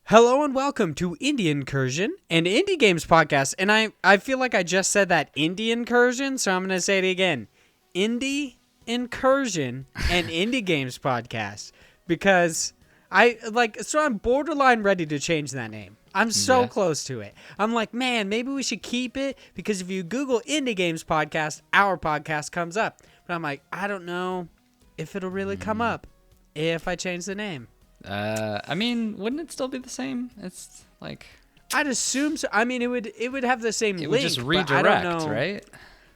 Hello and welcome to Indie Incursion, an indie games podcast. And I feel like I just said that Indie Incursion, so I'm going to say it again. Indie Incursion, an indie games podcast. Because I'm borderline ready to change that name. I'm so close to it. I'm like, man, maybe we should keep it, because if you Google Indie Games Podcast, our podcast comes up. But I'm like, I don't know if it'll really come up if I change the name. I mean, wouldn't it still be the same? It's like, I'd assume so. I mean, it would have the same link. It would just redirect, I don't know. right?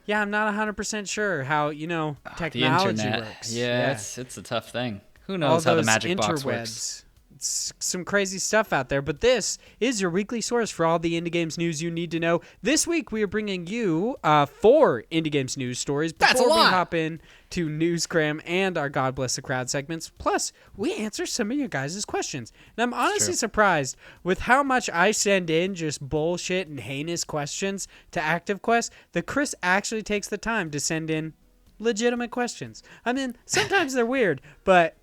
Yeah, I'm not 100% sure how, technology the internet works. Yeah, it's a tough thing. Who knows how the magic box works? It's some crazy stuff out there, but this is your weekly source for all the indie games news you need to know. This week, we are bringing you 4 indie games news stories before we hop in to News Cram and our God Bless the Crowd segments. Plus, we answer some of your guys' questions. And I'm honestly surprised with how much I send in just bullshit and heinous questions to ActiveQuest that Chris actually takes the time to send in legitimate questions. I mean, sometimes they're weird, but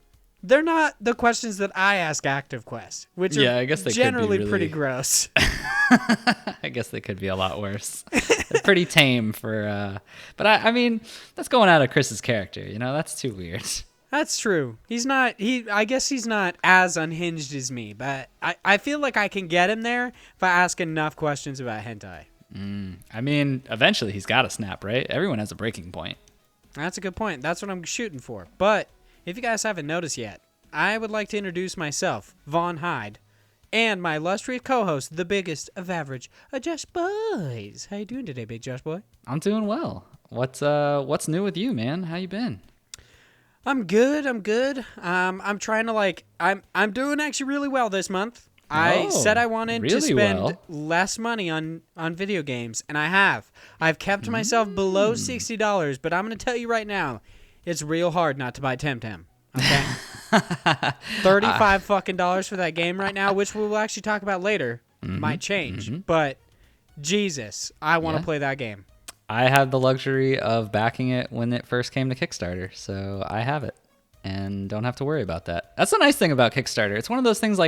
they're not the questions that I ask ActiveQuest, which are I guess they generally could be pretty gross. I guess they could be a lot worse. They're pretty tame for, but I mean, that's going out of Chris's character. That's too weird. That's true. I guess he's not as unhinged as me, but I feel like I can get him there if I ask enough questions about hentai. I mean, eventually he's got to snap, right? Everyone has a breaking point. That's a good point. That's what I'm shooting for. But if you guys haven't noticed yet, I would like to introduce myself, Vaughn Hyde, and my illustrious co-host, the biggest of average, Josh Boys. How you doing today, Big Josh Boy? I'm doing well. What's new with you, man? How you been? I'm good. I'm trying to I'm doing actually really well this month. I said I wanted to spend less money on video games, and I have. I've kept myself below $60, but I'm going to tell you right now, it's real hard not to buy TemTem. Okay? $35 fucking dollars for that game right now, which we'll actually talk about later. Might change, but Jesus, I want to play that game. I had the luxury of backing it when it first came to Kickstarter, so I have it and don't have to worry about that. That's the nice thing about Kickstarter. It's one of those things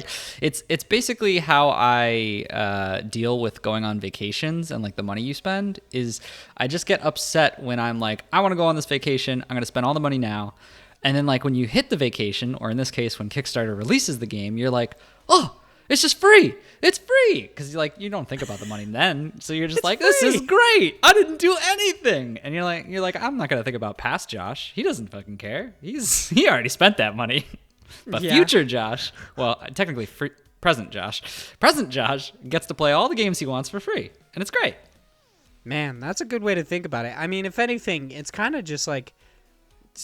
it's basically how I deal with going on vacations and the money you spend is I just get upset when I'm like, I want to go on this vacation. I'm going to spend all the money now. And then when you hit the vacation, or in this case, when Kickstarter releases the game, you're like, oh, it's just free. It's free. Because you don't think about the money then. So you're just this is great. I didn't do anything. And you're like, I'm not going to think about past Josh. He doesn't fucking care. He already spent that money. But future Josh, well, technically present Josh gets to play all the games he wants for free. And it's great. Man, that's a good way to think about it. I mean, if anything, it's kind of just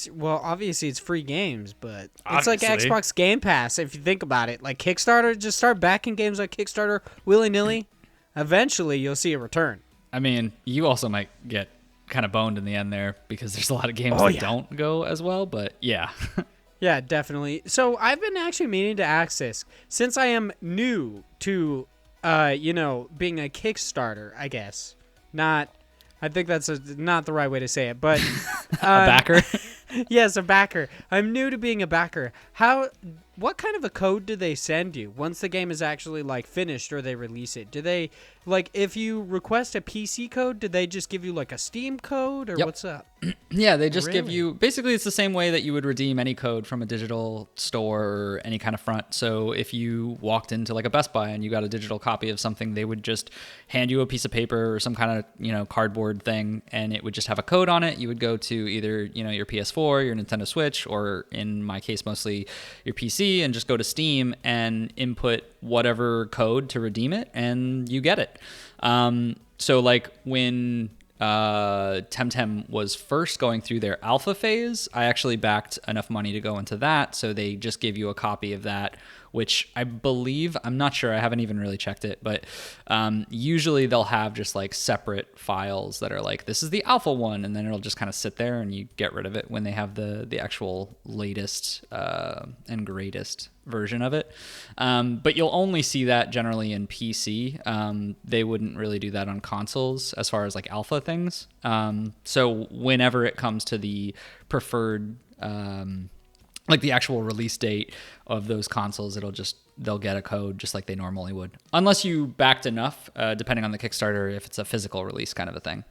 well, obviously it's free games, but it's like Xbox Game Pass if you think about it. Like Kickstarter, just start backing games like Kickstarter willy-nilly. Eventually, you'll see a return. I mean, you also might get kind of boned in the end there because there's a lot of games that don't go as well, but yeah. Yeah, definitely. So I've been actually meaning to ask this since I am new to, being a Kickstarter, I guess. I think that's not the right way to say it, but a backer. Yes, a backer. I'm new to being a backer. What kind of a code do they send you once the game is actually finished or they release it? Do they if you request a PC code, do they just give you a Steam code or what's up? Yeah, they just give you, basically it's the same way that you would redeem any code from a digital store or any kind of front. So if you walked into a Best Buy and you got a digital copy of something, they would just hand you a piece of paper or some kind of, cardboard thing, and it would just have a code on it. You would go to either, your PS4, your Nintendo Switch, or in my case, mostly your PC, and just go to Steam and input whatever code to redeem it, and you get it. So when TemTem was first going through their alpha phase, I actually backed enough money to go into that, so they just give you a copy of that, which I believe, I'm not sure, I haven't even really checked it, but usually they'll have just separate files that are this is the alpha one, and then it'll just kind of sit there and you get rid of it when they have the actual latest and greatest version of it. But you'll only see that generally in PC. They wouldn't really do that on consoles as far as alpha things. So whenever it comes to the preferred like the actual release date of those consoles, they'll get a code just like they normally would, unless you backed enough, depending on the Kickstarter, if it's a physical release kind of a thing.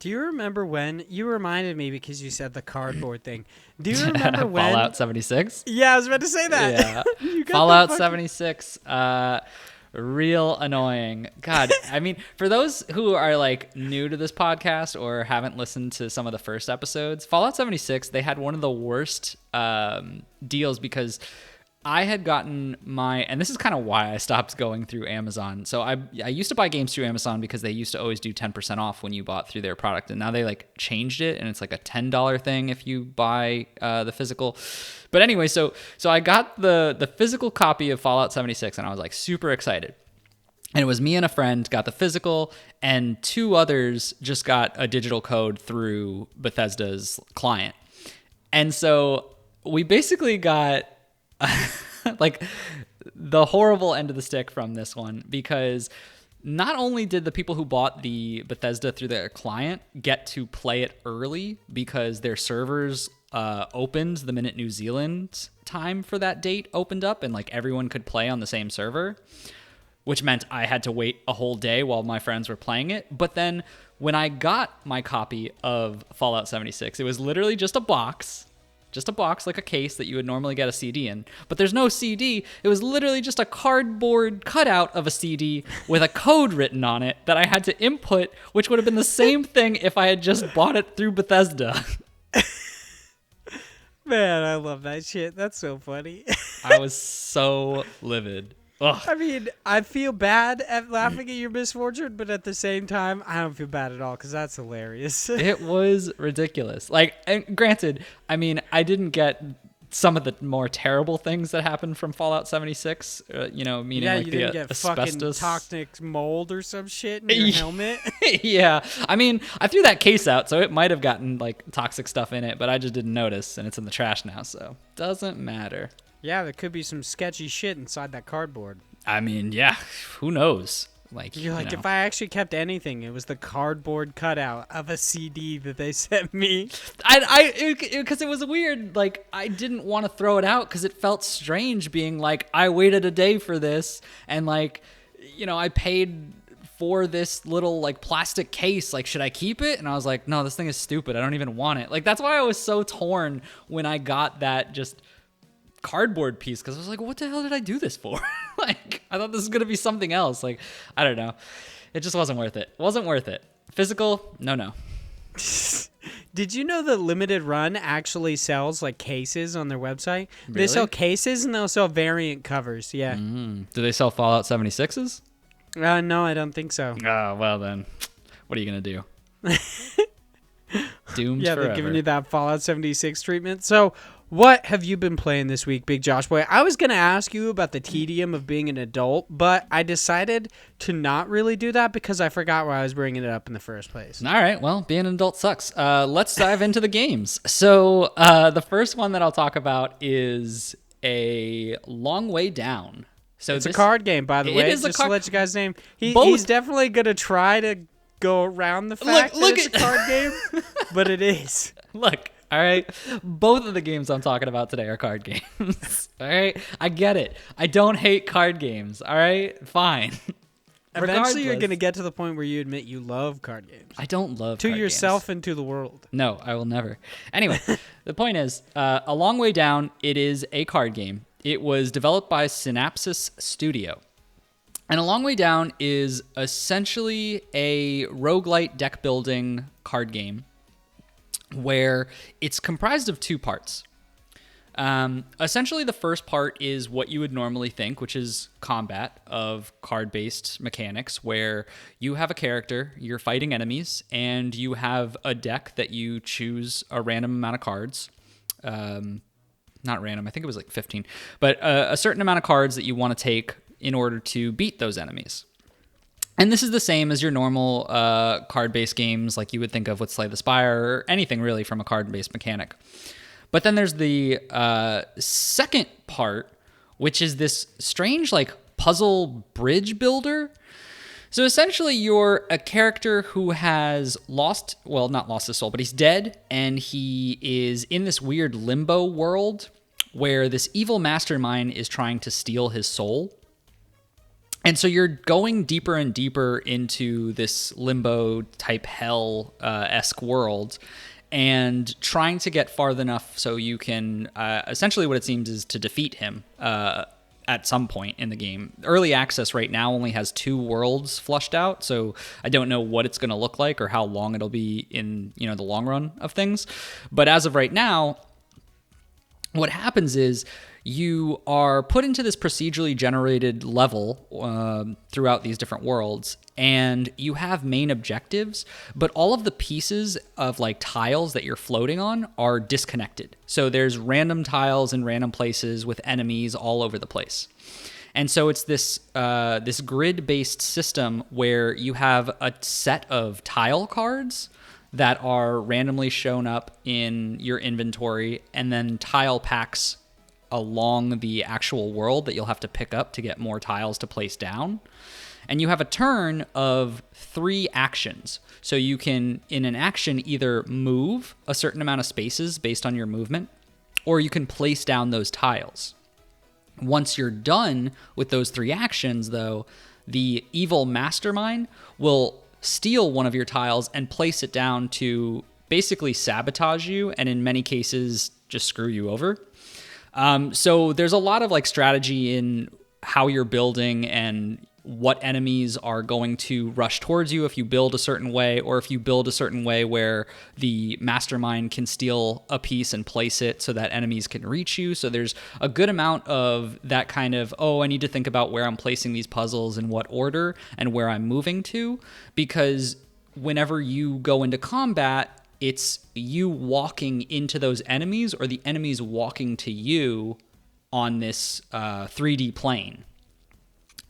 Do you remember when you reminded me because you said the cardboard thing? Do you remember when Fallout 76? Yeah, I was about to say that. Yeah. Fallout 76. Real annoying. God, I mean, for those who are like new to this podcast or haven't listened to some of the first episodes, Fallout 76, they had one of the worst deals because I had gotten and this is kind of why I stopped going through Amazon. So I used to buy games through Amazon because they used to always do 10% off when you bought through their product. And now they like changed it and it's like a $10 thing if you buy the physical. But anyway, so I got the physical copy of Fallout 76 and I was like super excited. And it was me and a friend got the physical and 2 others just got a digital code through Bethesda's client. And so we basically got like the horrible end of the stick from this one, because not only did the people who bought the Bethesda through their client get to play it early because their servers opened the minute New Zealand time for that date opened up and like everyone could play on the same server, which meant I had to wait a whole day while my friends were playing it. But then when I got my copy of Fallout 76, it was literally just a box like a case that you would normally get a CD in. But there's no CD. It was literally just a cardboard cutout of a CD with a code written on it that I had to input, which would have been the same thing if I had just bought it through Bethesda. Man, I love that shit. That's so funny. I was so livid. Ugh. I mean, I feel bad at laughing at your misfortune, but at the same time, I don't feel bad at all because that's hilarious. It was ridiculous. Like, and granted, I mean, I didn't get some of the more terrible things that happened from Fallout 76, meaning like you the didn't get asbestos. fucking toxic mold or some shit in your helmet. Yeah. I mean, I threw that case out, so it might have gotten like toxic stuff in it, but I just didn't notice, and it's in the trash now, so doesn't matter. Yeah, there could be some sketchy shit inside that cardboard. I mean, yeah, who knows? Like, You're like, if I actually kept anything, it was the cardboard cutout of a CD that they sent me. Because it was weird. Like, I didn't want to throw it out because it felt strange being like, I waited a day for this, and like, I paid for this little like plastic case. Like, should I keep it? And I was like, no, this thing is stupid. I don't even want it. Like, that's why I was so torn when I got that just cardboard piece, because I was like, what the hell did I do this for? Like, I thought this was gonna be something else. Like, I don't know, it just wasn't worth it. Physical, no. Did you know that Limited Run actually sells like cases on their website? Really? They sell cases and they'll sell variant covers. Yeah. Do they sell Fallout 76s? No, I don't think so. Oh, well then, what are you gonna do? Doomed Yeah, forever. they're giving you that Fallout 76 treatment. So what have you been playing this week, Big Josh Boy? I was going to ask you about the tedium of being an adult, but I decided to not really do that because I forgot why I was bringing it up in the first place. All right, well, being an adult sucks. Let's dive into the games. So the first one that I'll talk about is A Long Way Down. So it's a card game, by the way. Just to let you guys know, he's definitely going to try to go around the fact that it's a card game, but it is. Look. All right, both of the games I'm talking about today are card games. All right, I get it. I don't hate card games. All right, fine. Eventually, you're going to get to the point where you admit you love card games. I don't love to card yourself games. And to the world. No, I will never. Anyway, the point is, A Long Way Down, it is a card game. It was developed by Seenapsis Studio. And A Long Way Down is essentially a roguelite deck building card game where it's comprised of 2 parts. Essentially, the first part is what you would normally think, which is combat of card-based mechanics, where you have a character, you're fighting enemies, and you have a deck that you choose a random amount of cards. Not random, I think it was like 15, but a certain amount of cards that you want to take in order to beat those enemies. And this is the same as your normal card-based games like you would think of with Slay the Spire or anything really from a card-based mechanic. But then there's the second part, which is this strange like puzzle bridge builder So essentially, you're a character who has not lost his soul, but he's dead, and he is in this weird limbo world where this evil mastermind is trying to steal his soul. And so you're going deeper and deeper into this limbo type hell-esque world and trying to get far enough so you can, essentially what it seems is to defeat him at some point in the game. Early access right now only has 2 worlds flushed out, so I don't know what it's going to look like or how long it'll be in, the long run of things. But as of right now, what happens is you are put into this procedurally generated level throughout these different worlds, and you have main objectives, but all of the pieces of like tiles that you're floating on are disconnected. So there's random tiles in random places with enemies all over the place. And so it's this grid-based system where you have a set of tile cards that are randomly shown up in your inventory, and then tile packs along the actual world that you'll have to pick up to get more tiles to place down. And you have a turn of 3 actions. So you can, in an action, either move a certain amount of spaces based on your movement, or you can place down those tiles. Once you're done with those 3 actions, though, the evil mastermind will steal one of your tiles and place it down to basically sabotage you, and in many cases, just screw you over. So there's a lot of like strategy in how you're building and what enemies are going to rush towards you if you build a certain way, or if you build a certain way where the mastermind can steal a piece and place it so that enemies can reach you. So there's a good amount of that kind of, I need to think about where I'm placing these puzzles in what order and where I'm moving to, because whenever you go into combat, it's you walking into those enemies or the enemies walking to you on this 3D plane.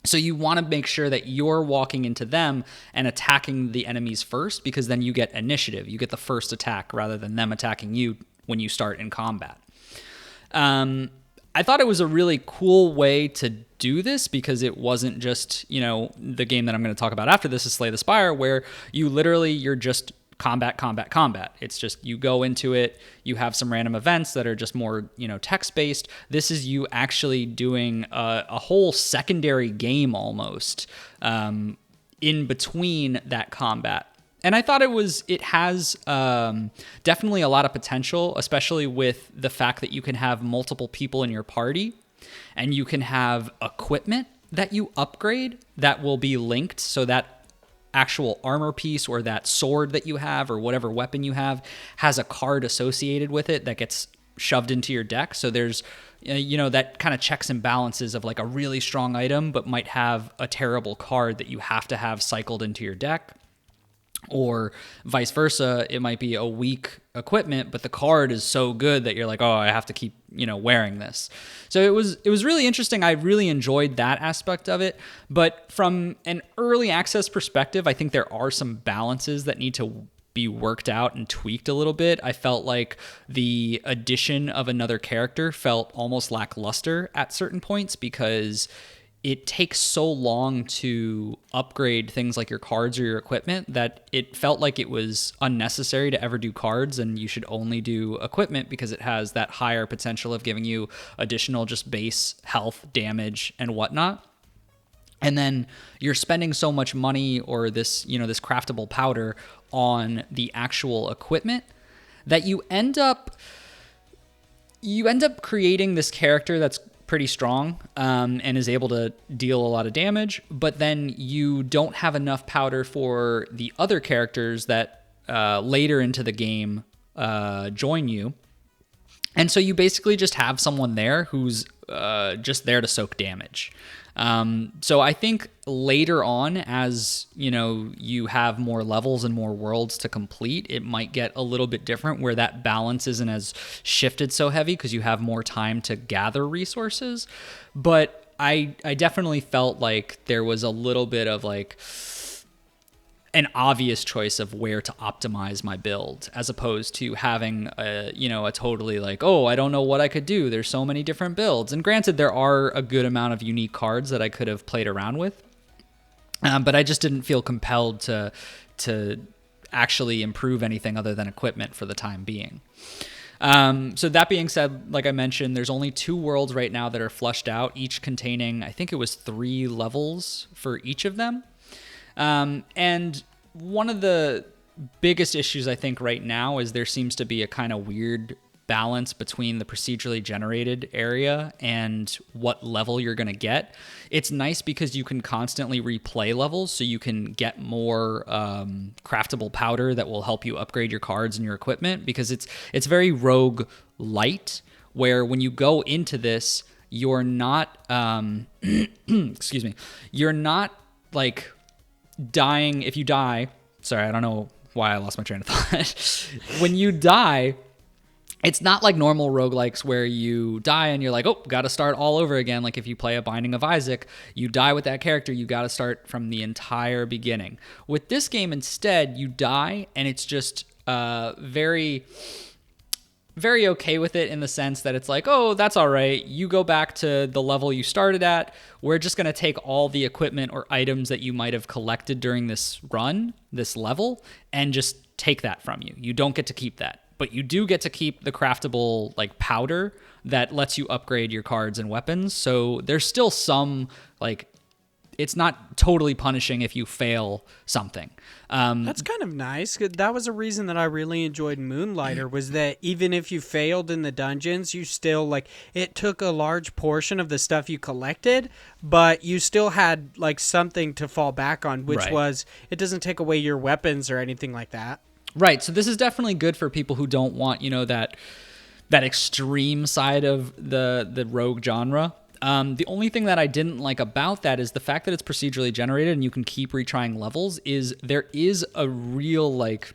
So you want to make sure that you're walking into them and attacking the enemies first, because then you get initiative. You get the first attack rather than them attacking you when you start in combat. I thought it was a really cool way to do this, because it wasn't just, the game that I'm going to talk about after this is Slay the Spire, where you're just combat. It's just you go into it, you have some random events that are just more, text-based. This is you actually doing a whole secondary game almost in between that combat. And I thought it has definitely a lot of potential, especially with the fact that you can have multiple people in your party and you can have equipment that you upgrade that will be linked, so that actual armor piece or that sword that you have or whatever weapon you have has a card associated with it that gets shoved into your deck. So there's, that kind of checks and balances of like a really strong item, but might have a terrible card that you have to have cycled into your deck. Or vice versa, it might be a weak equipment, but the card is so good that you're like, I have to keep, wearing this. So it was really interesting. I really enjoyed that aspect of it. But from an early access perspective, I think there are some balances that need to be worked out and tweaked a little bit. I felt like the addition of another character felt almost lackluster at certain points, because it takes so long to upgrade things like your cards or your equipment that it felt like it was unnecessary to ever do cards, and you should only do equipment because it has that higher potential of giving you additional just base health, damage, and whatnot. And then you're spending so much money or this, this craftable powder on the actual equipment that you end up creating this character that's pretty strong and is able to deal a lot of damage, but then you don't have enough powder for the other characters that later into the game join you. And so you basically just have someone there who's just there to soak damage. So I think later on, as you have more levels and more worlds to complete, it might get a little bit different, where that balance isn't as shifted so heavy because you have more time to gather resources. But I definitely felt like there was a little bit of like an obvious choice of where to optimize my build, as opposed to having a totally like, I don't know what I could do. There's so many different builds. And granted, there are a good amount of unique cards that I could have played around with. But I just didn't feel compelled to actually improve anything other than equipment for the time being. So that being said, like I mentioned, there's only 2 worlds right now that are flushed out, each containing, I think it was 3 levels for each of them. And one of the biggest issues I think right now is there seems to be a kind of weird balance between the procedurally generated area and what level you're going to get. It's nice because you can constantly replay levels, so you can get more craftable powder that will help you upgrade your cards and your equipment, because it's very rogue light, where when you go into this, you're not excuse me, you're not like dying. If you die, sorry, I don't know why I lost my train of thought. When you die, it's not like normal roguelikes where you die and you're like, oh, got to start all over again. Like if you play a Binding of Isaac, you die with that character, you got to start from the entire beginning. With this game, instead, you die and it's just very, very okay with it, in the sense that it's like, oh, that's all right. You go back to the level you started at. We're just going to take all the equipment or items that you might have collected during this run, this level, and just take that from you. You don't get to keep that. But you do get to keep the craftable like powder that lets you upgrade your cards and weapons. So there's still some, like, it's not totally punishing if you fail something. That's kind of nice. That was a reason that I really enjoyed Moonlighter, was that even if you failed in the dungeons, you still, like, it took a large portion of the stuff you collected, but you still had like something to fall back on, which was, it doesn't take away your weapons or anything like that. Right. So this is definitely good for people who don't want, that extreme side of the rogue genre. The only thing that I didn't like about that is the fact that it's procedurally generated and you can keep retrying levels. There is a real, like,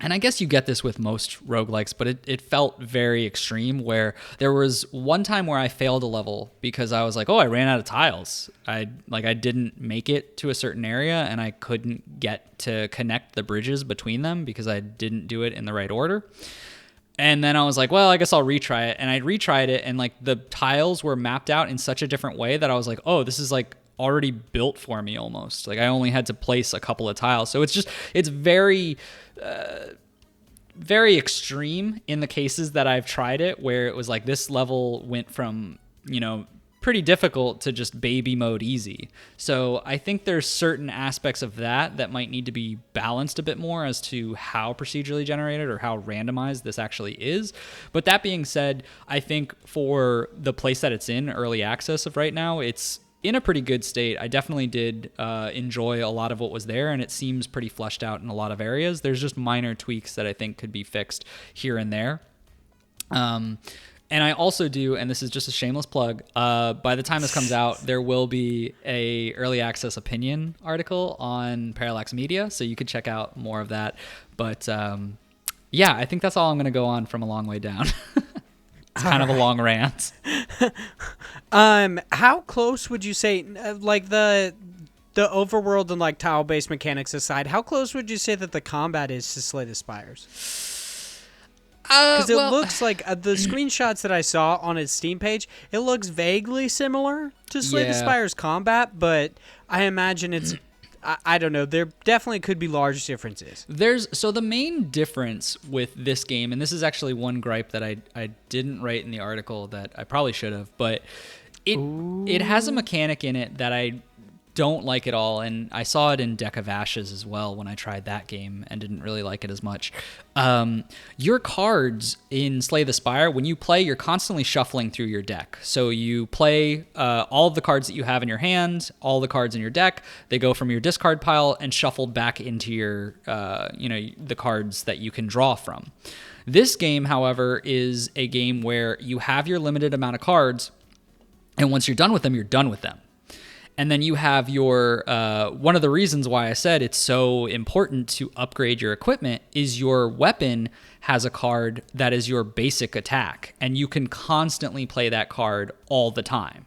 and I guess you get this with most roguelikes, but it felt very extreme, where there was one time where I failed a level because I was like, oh, I ran out of tiles. I didn't make it to a certain area and I couldn't get to connect the bridges between them because I didn't do it in the right order. And then I was like, well, I guess I'll retry it. And I retried it, and like the tiles were mapped out in such a different way that I was like, oh, this is like already built for me almost. Like I only had to place a couple of tiles. So it's very, very extreme in the cases that I've tried it, where it was like this level went from, pretty difficult to just baby mode easy. So I think there's certain aspects of that might need to be balanced a bit more as to how procedurally generated or how randomized this actually is. But that being said, I think for the place that it's in, early access of right now, it's in a pretty good state. I definitely did enjoy a lot of what was there, and it seems pretty fleshed out in a lot of areas. There's just minor tweaks that I think could be fixed here and there. And I also do, and this is just a shameless plug, by the time this comes out, there will be a early access opinion article on Parallax Media, so you could check out more of that. But yeah, I think that's all I'm going to go on from a long way down. It's kind of a long rant. How close would you say, like the overworld and like tile-based mechanics aside, how close would you say that the combat is to Slay the Spires? Because it looks like the screenshots that I saw on its Steam page, it looks vaguely similar to Slay the Spire's combat, but I imagine it's, I don't know, there definitely could be large differences. So the main difference with this game, and this is actually one gripe that I didn't write in the article that I probably should have, but it has a mechanic in it that I don't like at all, and I saw it in Deck of Ashes as well when I tried that game and didn't really like it as much. Your cards in Slay the Spire, when you play, you're constantly shuffling through your deck. So you play all of the cards that you have in your hand, all the cards in your deck, they go from your discard pile and shuffled back into your, the cards that you can draw from. This game, however, is a game where you have your limited amount of cards, and once you're done with them, you're done with them. And then you have your, one of the reasons why I said it's so important to upgrade your equipment is your weapon has a card that is your basic attack, and you can constantly play that card all the time.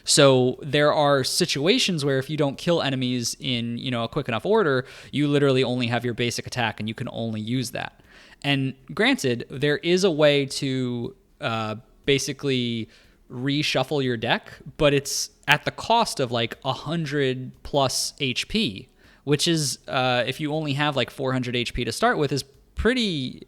So there are situations where if you don't kill enemies in, a quick enough order, you literally only have your basic attack and you can only use that. And granted, there is a way to basically reshuffle your deck, but it's at the cost of like 100 plus HP, which is, if you only have like 400 HP to start with, is pretty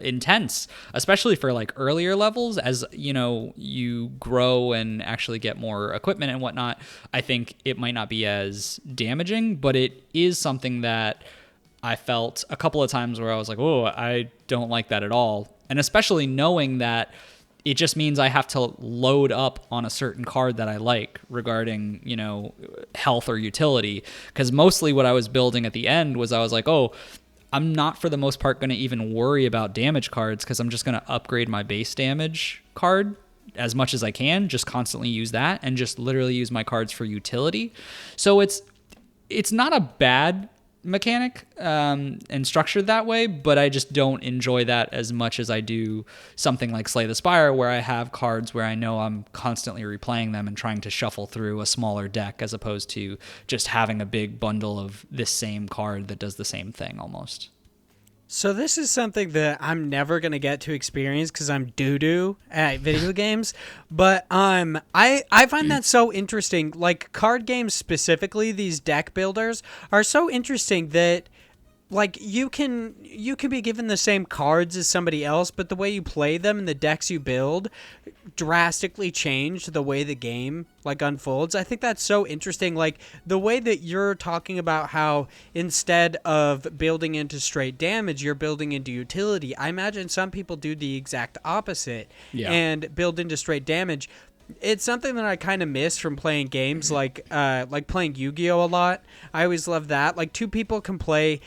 intense, especially for like earlier levels. As you know, you grow and actually get more equipment and whatnot, I think it might not be as damaging, but it is something that I felt a couple of times where I was like, oh, I don't like that at all. And especially knowing that it just means I have to load up on a certain card that I like regarding, you know, health or utility. Because mostly what I was building at the end was I was like, oh, I'm not for the most part going to even worry about damage cards because I'm just going to upgrade my base damage card as much as I can, just constantly use that and just literally use my cards for utility. So it's not a bad mechanic and structured that way, but I just don't enjoy that as much as I do something like Slay the Spire, where I have cards where I know I'm constantly replaying them and trying to shuffle through a smaller deck, as opposed to just having a big bundle of this same card that does the same thing almost. So this is something that I'm never going to get to experience because I'm doo-doo at video games. But I find that so interesting. Like, card games specifically, these deck builders are so interesting that, like, you can be given the same cards as somebody else, but the way you play them and the decks you build drastically change the way the game, like, unfolds. I think that's so interesting. Like, the way that you're talking about how instead of building into straight damage, you're building into utility. I imagine some people do the exact opposite and build into straight damage. It's something that I kind of miss from playing games like playing Yu-Gi-Oh! A lot. I always love that. Like, two people can play.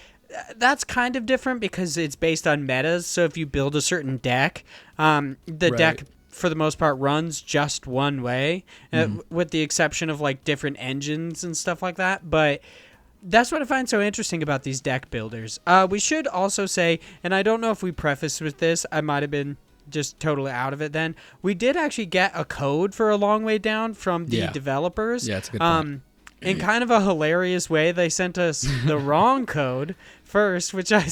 That's kind of different because it's based on metas. So if you build a certain deck, the deck for the most part runs just one way, with the exception of like different engines and stuff like that. But that's what I find so interesting about these deck builders. We should also say, and I don't know if we prefaced with this, I might have been just totally out of it then. We did actually get a code for A Long Way Down from the developers. Yeah, it's a good point. In kind of a hilarious way, they sent us the wrong code first, which I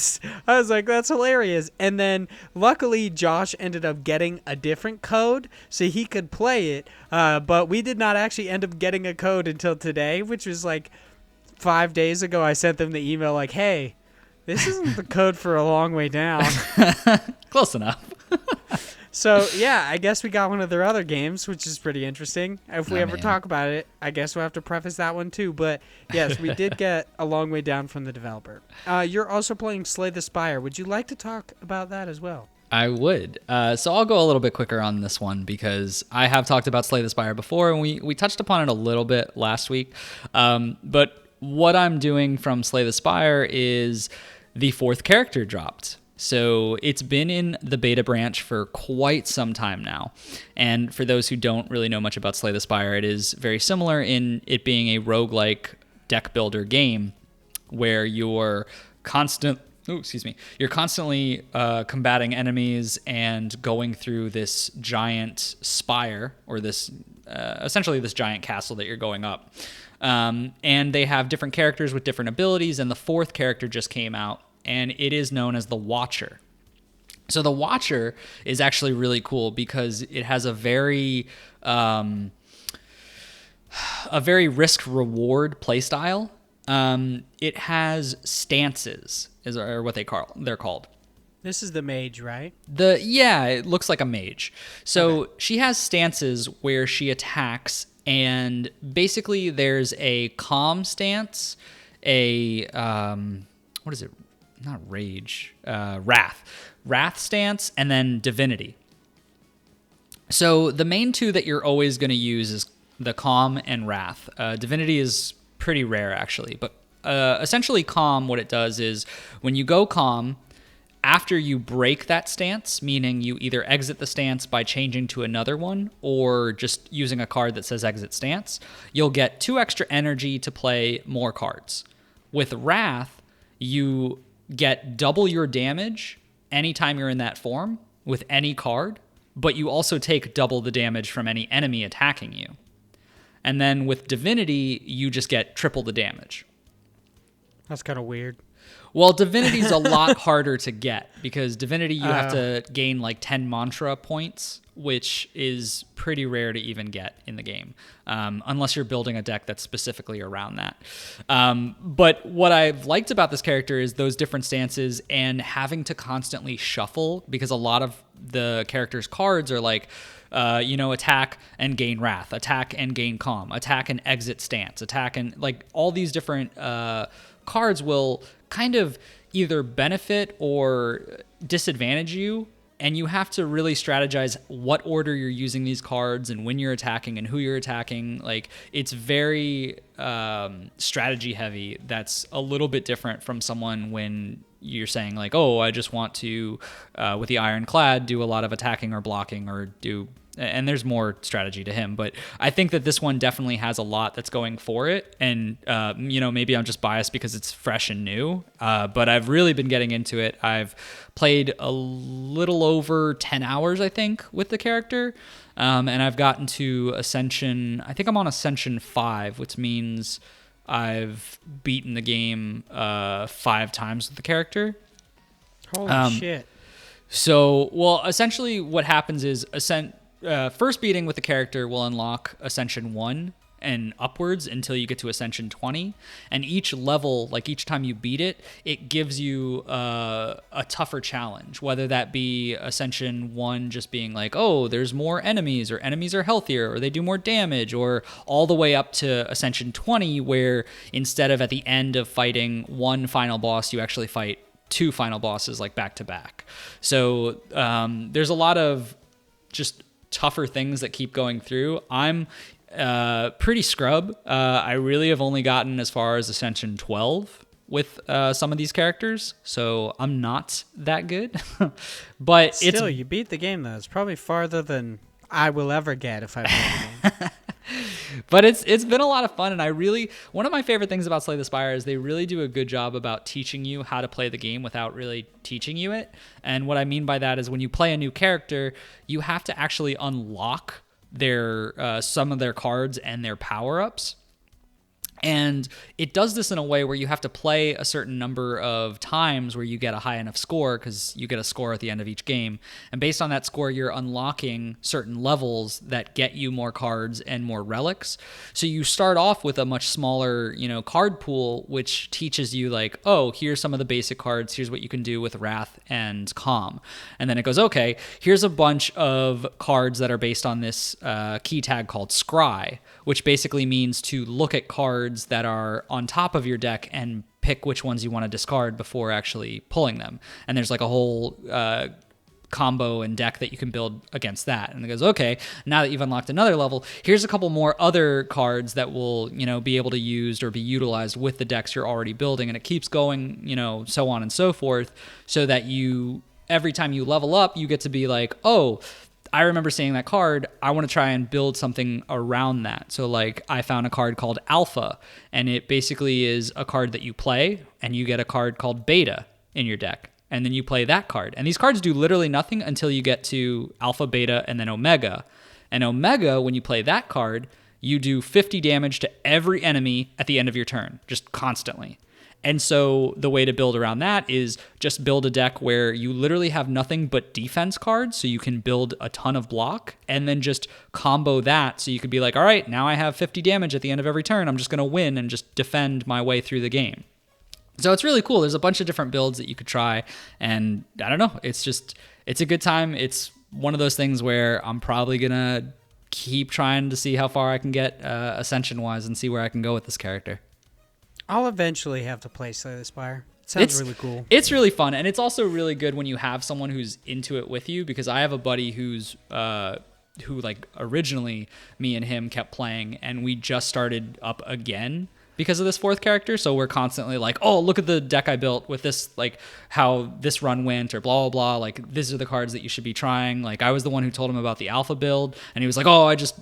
was like, that's hilarious. And then luckily Josh ended up getting a different code so he could play it. But we did not actually end up getting a code until today, which was like 5 days ago. I sent them the email like, hey, this isn't the code for A Long Way Down. Close enough. So, yeah, I guess we got one of their other games, which is pretty interesting. If we ever talk about it, I guess we'll have to preface that one too. But, yes, we did get A Long Way Down from the developer. You're also playing Slay the Spire. Would you like to talk about that as well? I would. So I'll go a little bit quicker on this one because I have talked about Slay the Spire before, and we touched upon it a little bit last week. But what I'm doing from Slay the Spire is the 4th character dropped. So it's been in the beta branch for quite some time now. And for those who don't really know much about Slay the Spire, it is very similar in it being a roguelike deck builder game where you're constantly combating enemies and going through this giant spire, or this essentially this giant castle that you're going up. And they have different characters with different abilities, and the 4th character just came out, and it is known as the Watcher. So the Watcher is actually really cool because it has a very risk-reward playstyle. It has stances, or what they're called. This is the mage, right? It looks like a mage. So she has stances where she attacks, and basically there's a calm stance, what is it? Not rage, wrath stance, and then divinity. So the main two that you're always going to use is the calm and wrath. Divinity is pretty rare actually, but essentially calm, what it does is when you go calm, after you break that stance, meaning you either exit the stance by changing to another one or just using a card that says exit stance, you'll get 2 extra energy to play more cards. With wrath, you get double your damage anytime you're in that form with any card, but you also take double the damage from any enemy attacking you. And then with divinity, you just get triple the damage. That's kind of weird. Well, divinity's a lot harder to get because divinity you have to gain like 10 mantra points, which is pretty rare to even get in the game, unless you're building a deck that's specifically around that. But what I've liked about this character is those different stances and having to constantly shuffle, because a lot of the character's cards are like, attack and gain wrath, attack and gain calm, attack and exit stance, attack and like all these different cards will kind of either benefit or disadvantage you. And you have to really strategize what order you're using these cards and when you're attacking and who you're attacking. Like, it's very strategy heavy. That's a little bit different from someone when you're saying like, oh, I just want to, with the Ironclad, do a lot of attacking or blocking or do... And there's more strategy to him, but I think that this one definitely has a lot that's going for it. And, maybe I'm just biased because it's fresh and new, but I've really been getting into it. I've played a little over 10 hours, I think, with the character. And I've gotten to Ascension. I think I'm on Ascension 5, which means I've beaten the game 5 times with the character. Holy shit. So, well, essentially what happens is first beating with the character will unlock Ascension 1 and upwards until you get to Ascension 20. And each level, like each time you beat it, it gives you a tougher challenge, whether that be Ascension 1 just being like, oh, there's more enemies, or enemies are healthier, or they do more damage, or all the way up to Ascension 20, where instead of at the end of fighting one final boss, you actually fight 2 final bosses like back to back. So there's a lot of just tougher things that keep going through. I'm pretty scrub. I really have only gotten as far as Ascension 12 with some of these characters, so I'm not that good. But still, you beat the game though. It's probably farther than I will ever get if I play the game. But it's been a lot of fun, and one of my favorite things about Slay the Spire is they really do a good job about teaching you how to play the game without really teaching you it. And what I mean by that is when you play a new character, you have to actually unlock their some of their cards and their power-ups. And it does this in a way where you have to play a certain number of times where you get a high enough score, because you get a score at the end of each game. And based on that score, you're unlocking certain levels that get you more cards and more relics. So you start off with a much smaller, card pool, which teaches you like, oh, here's some of the basic cards. Here's what you can do with Wrath and Calm. And then it goes, okay, here's a bunch of cards that are based on this key tag called Scry, which basically means to look at cards that are on top of your deck and pick which ones you want to discard before actually pulling them. And there's like a whole combo and deck that you can build against that. And it goes, okay, now that you've unlocked another level, here's a couple more other cards that will, be able to use or be utilized with the decks you're already building. And it keeps going, so on and so forth, so that every time you level up, you get to be like, oh, I remember seeing that card. I want to try and build something around that. So like I found a card called Alpha, and it basically is a card that you play, and you get a card called Beta in your deck. And then you play that card. And these cards do literally nothing until you get to Alpha, Beta, and then Omega. And Omega, when you play that card, you do 50 damage to every enemy at the end of your turn, just constantly. And so the way to build around that is just build a deck where you literally have nothing but defense cards, so you can build a ton of block, and then just combo that so you could be like, all right, now I have 50 damage at the end of every turn. I'm just going to win and just defend my way through the game. So it's really cool. There's a bunch of different builds that you could try, and I don't know. It's a good time. It's one of those things where I'm probably going to keep trying to see how far I can get Ascension-wise and see where I can go with this character. I'll eventually have to play Slay the Spire. It sounds really cool. It's really fun, and it's also really good when you have someone who's into it with you, because I have a buddy who like originally me and him kept playing, and we just started up again because of this 4th character. So we're constantly like, oh, look at the deck I built with this, like how this run went, or blah, blah, blah. Like, these are the cards that you should be trying. Like, I was the one who told him about the Alpha build, and he was like, oh, I just,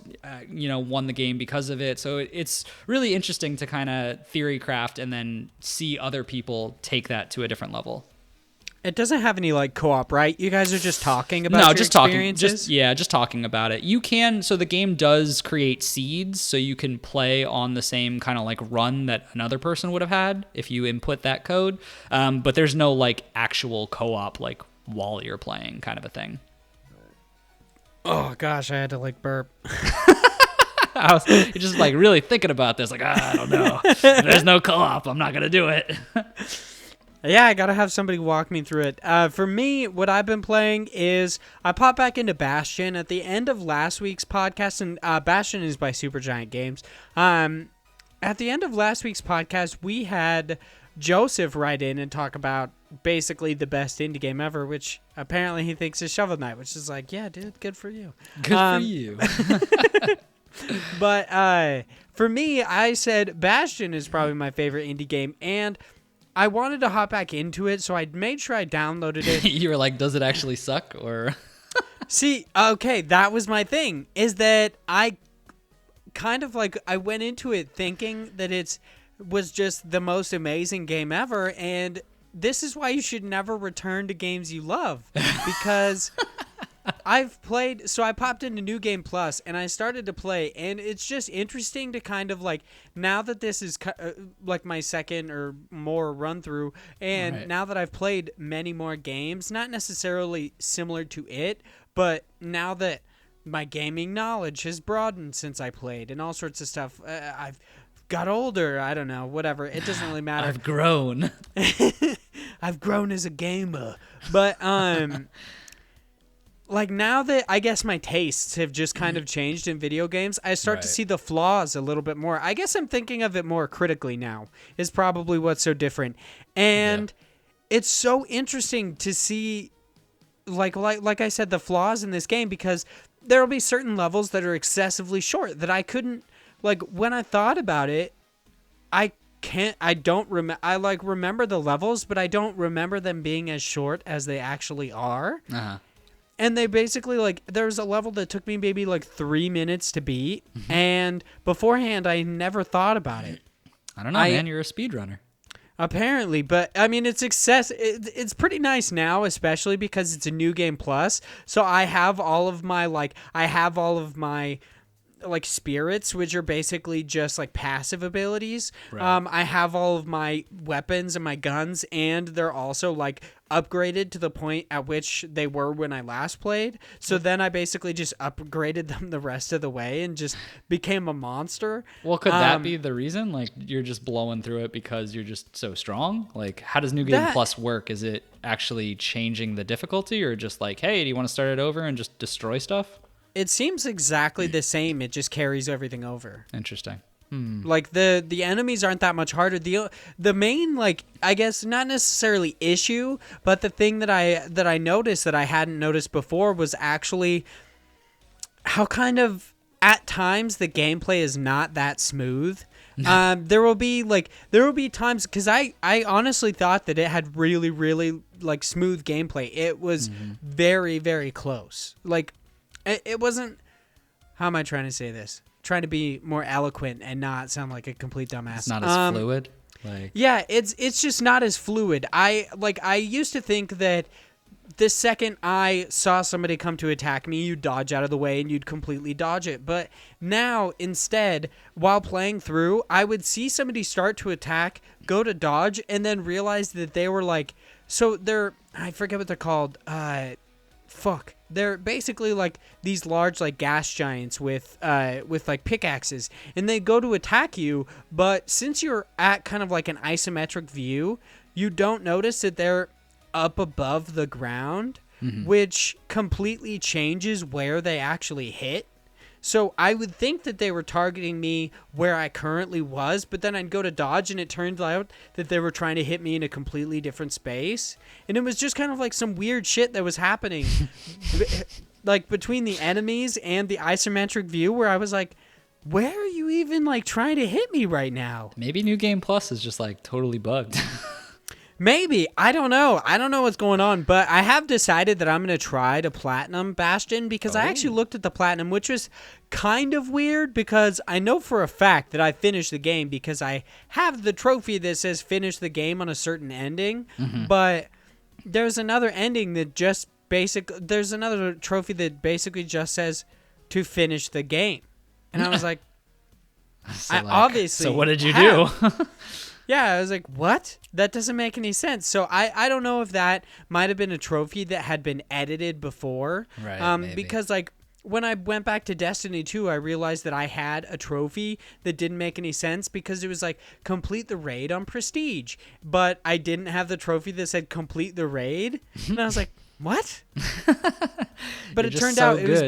won the game because of it. So it's really interesting to kind of theory craft and then see other people take that to a different level. It doesn't have any like co-op, right? You guys are just talking about your experiences? Just talking about it. You can, so the game does create seeds, so you can play on the same kind of like run that another person would have had if you input that code. But there's no like actual co-op like while you're playing kind of a thing. Oh gosh, I had to like burp. You're just like really thinking about this. Like, I don't know. If there's no co-op, I'm not going to do it. Yeah, I gotta have somebody walk me through it. For me, what I've been playing is I popped back into Bastion at the end of last week's podcast, and Bastion is by Supergiant Games. At the end of last week's podcast, we had Joseph write in and talk about basically the best indie game ever, which apparently he thinks is Shovel Knight, which is like, yeah, dude, good for you. Good for you. But for me, I said Bastion is probably my favorite indie game, and I wanted to hop back into it, so I made sure I downloaded it. You were like, does it actually suck? Or See, okay, that was my thing, is that I kind of like, I went into it thinking that was just the most amazing game ever, and this is why you should never return to games you love, because I popped into New Game Plus, and I started to play, and it's just interesting to kind of like, now that this is like my second or more run through, and now that I've played many more games, not necessarily similar to it, but now that my gaming knowledge has broadened since I played, and all sorts of stuff, I've got older, I don't know, whatever, it doesn't really matter. I've grown. I've grown as a gamer, but like now that I guess my tastes have just kind of changed in video games, I start to see the flaws a little bit more. I guess I'm thinking of it more critically now, is probably what's so different. And it's so interesting to see, like I said, the flaws in this game, because there will be certain levels that are excessively short that I couldn't, like, when I thought about it, I remember the levels, but I don't remember them being as short as they actually are. Uh-huh. And they basically, like, there's a level that took me maybe like 3 minutes to beat, and beforehand I never thought about it. I don't know, man. You're a speedrunner. Apparently, but I mean, it's pretty nice now, especially because it's a New Game Plus. So I have all of my like spirits, which are basically just like passive abilities. I have all of my weapons and my guns, and they're also like upgraded to the point at which they were when I last played. So then I basically just upgraded them the rest of the way and just became a monster. Well, could that be the reason? Like, you're just blowing through it because you're just so strong? Like, how does New Game Plus work? Is it actually changing the difficulty, or just like, hey, do you want to start it over and just destroy stuff? It seems exactly the same. It just carries everything over. Interesting. Like the enemies aren't that much harder. The main, like, I guess not necessarily issue, but the thing that I noticed that I hadn't noticed before was actually how kind of at times the gameplay is not that smooth. There will be times, because I honestly thought that it had really, really like smooth gameplay. It was very, very close. Like, it wasn't, how am I trying to say this? Trying to be more eloquent and not sound like a complete dumbass. It's not as fluid. Like, yeah, it's just not as fluid. I used to think that the second I saw somebody come to attack me, you'd dodge out of the way and you'd completely dodge it. But now, instead, while playing through, I would see somebody start to attack, go to dodge, and then realize that they were like, so they're, I forget what they're called. They're basically like these large like gas giants with like pickaxes, and they go to attack you, but since you're at kind of like an isometric view, you don't notice that they're up above the ground, which completely changes where they actually hit. So I would think that they were targeting me where I currently was, but then I'd go to dodge, and it turned out that they were trying to hit me in a completely different space. And it was just kind of like some weird shit that was happening like between the enemies and the isometric view, where I was like, where are you even like trying to hit me right now? Maybe New Game Plus is just like totally bugged. Maybe. I don't know. I don't know what's going on, but I have decided that I'm going to try to platinum Bastion, because I actually looked at the platinum, which was kind of weird, because I know for a fact that I finished the game because I have the trophy that says finish the game on a certain ending, but there's another ending that just there's another trophy that basically just says to finish the game. And I was like, obviously. So what did you do? Yeah, I was like, what? That doesn't make any sense. So I don't know if that might have been a trophy that had been edited before. Right, maybe. Because, like, when I went back to Destiny 2, I realized that I had a trophy that didn't make any sense because it was like complete the raid on Prestige, but I didn't have the trophy that said complete the raid, and I was like, what? But it turned out it was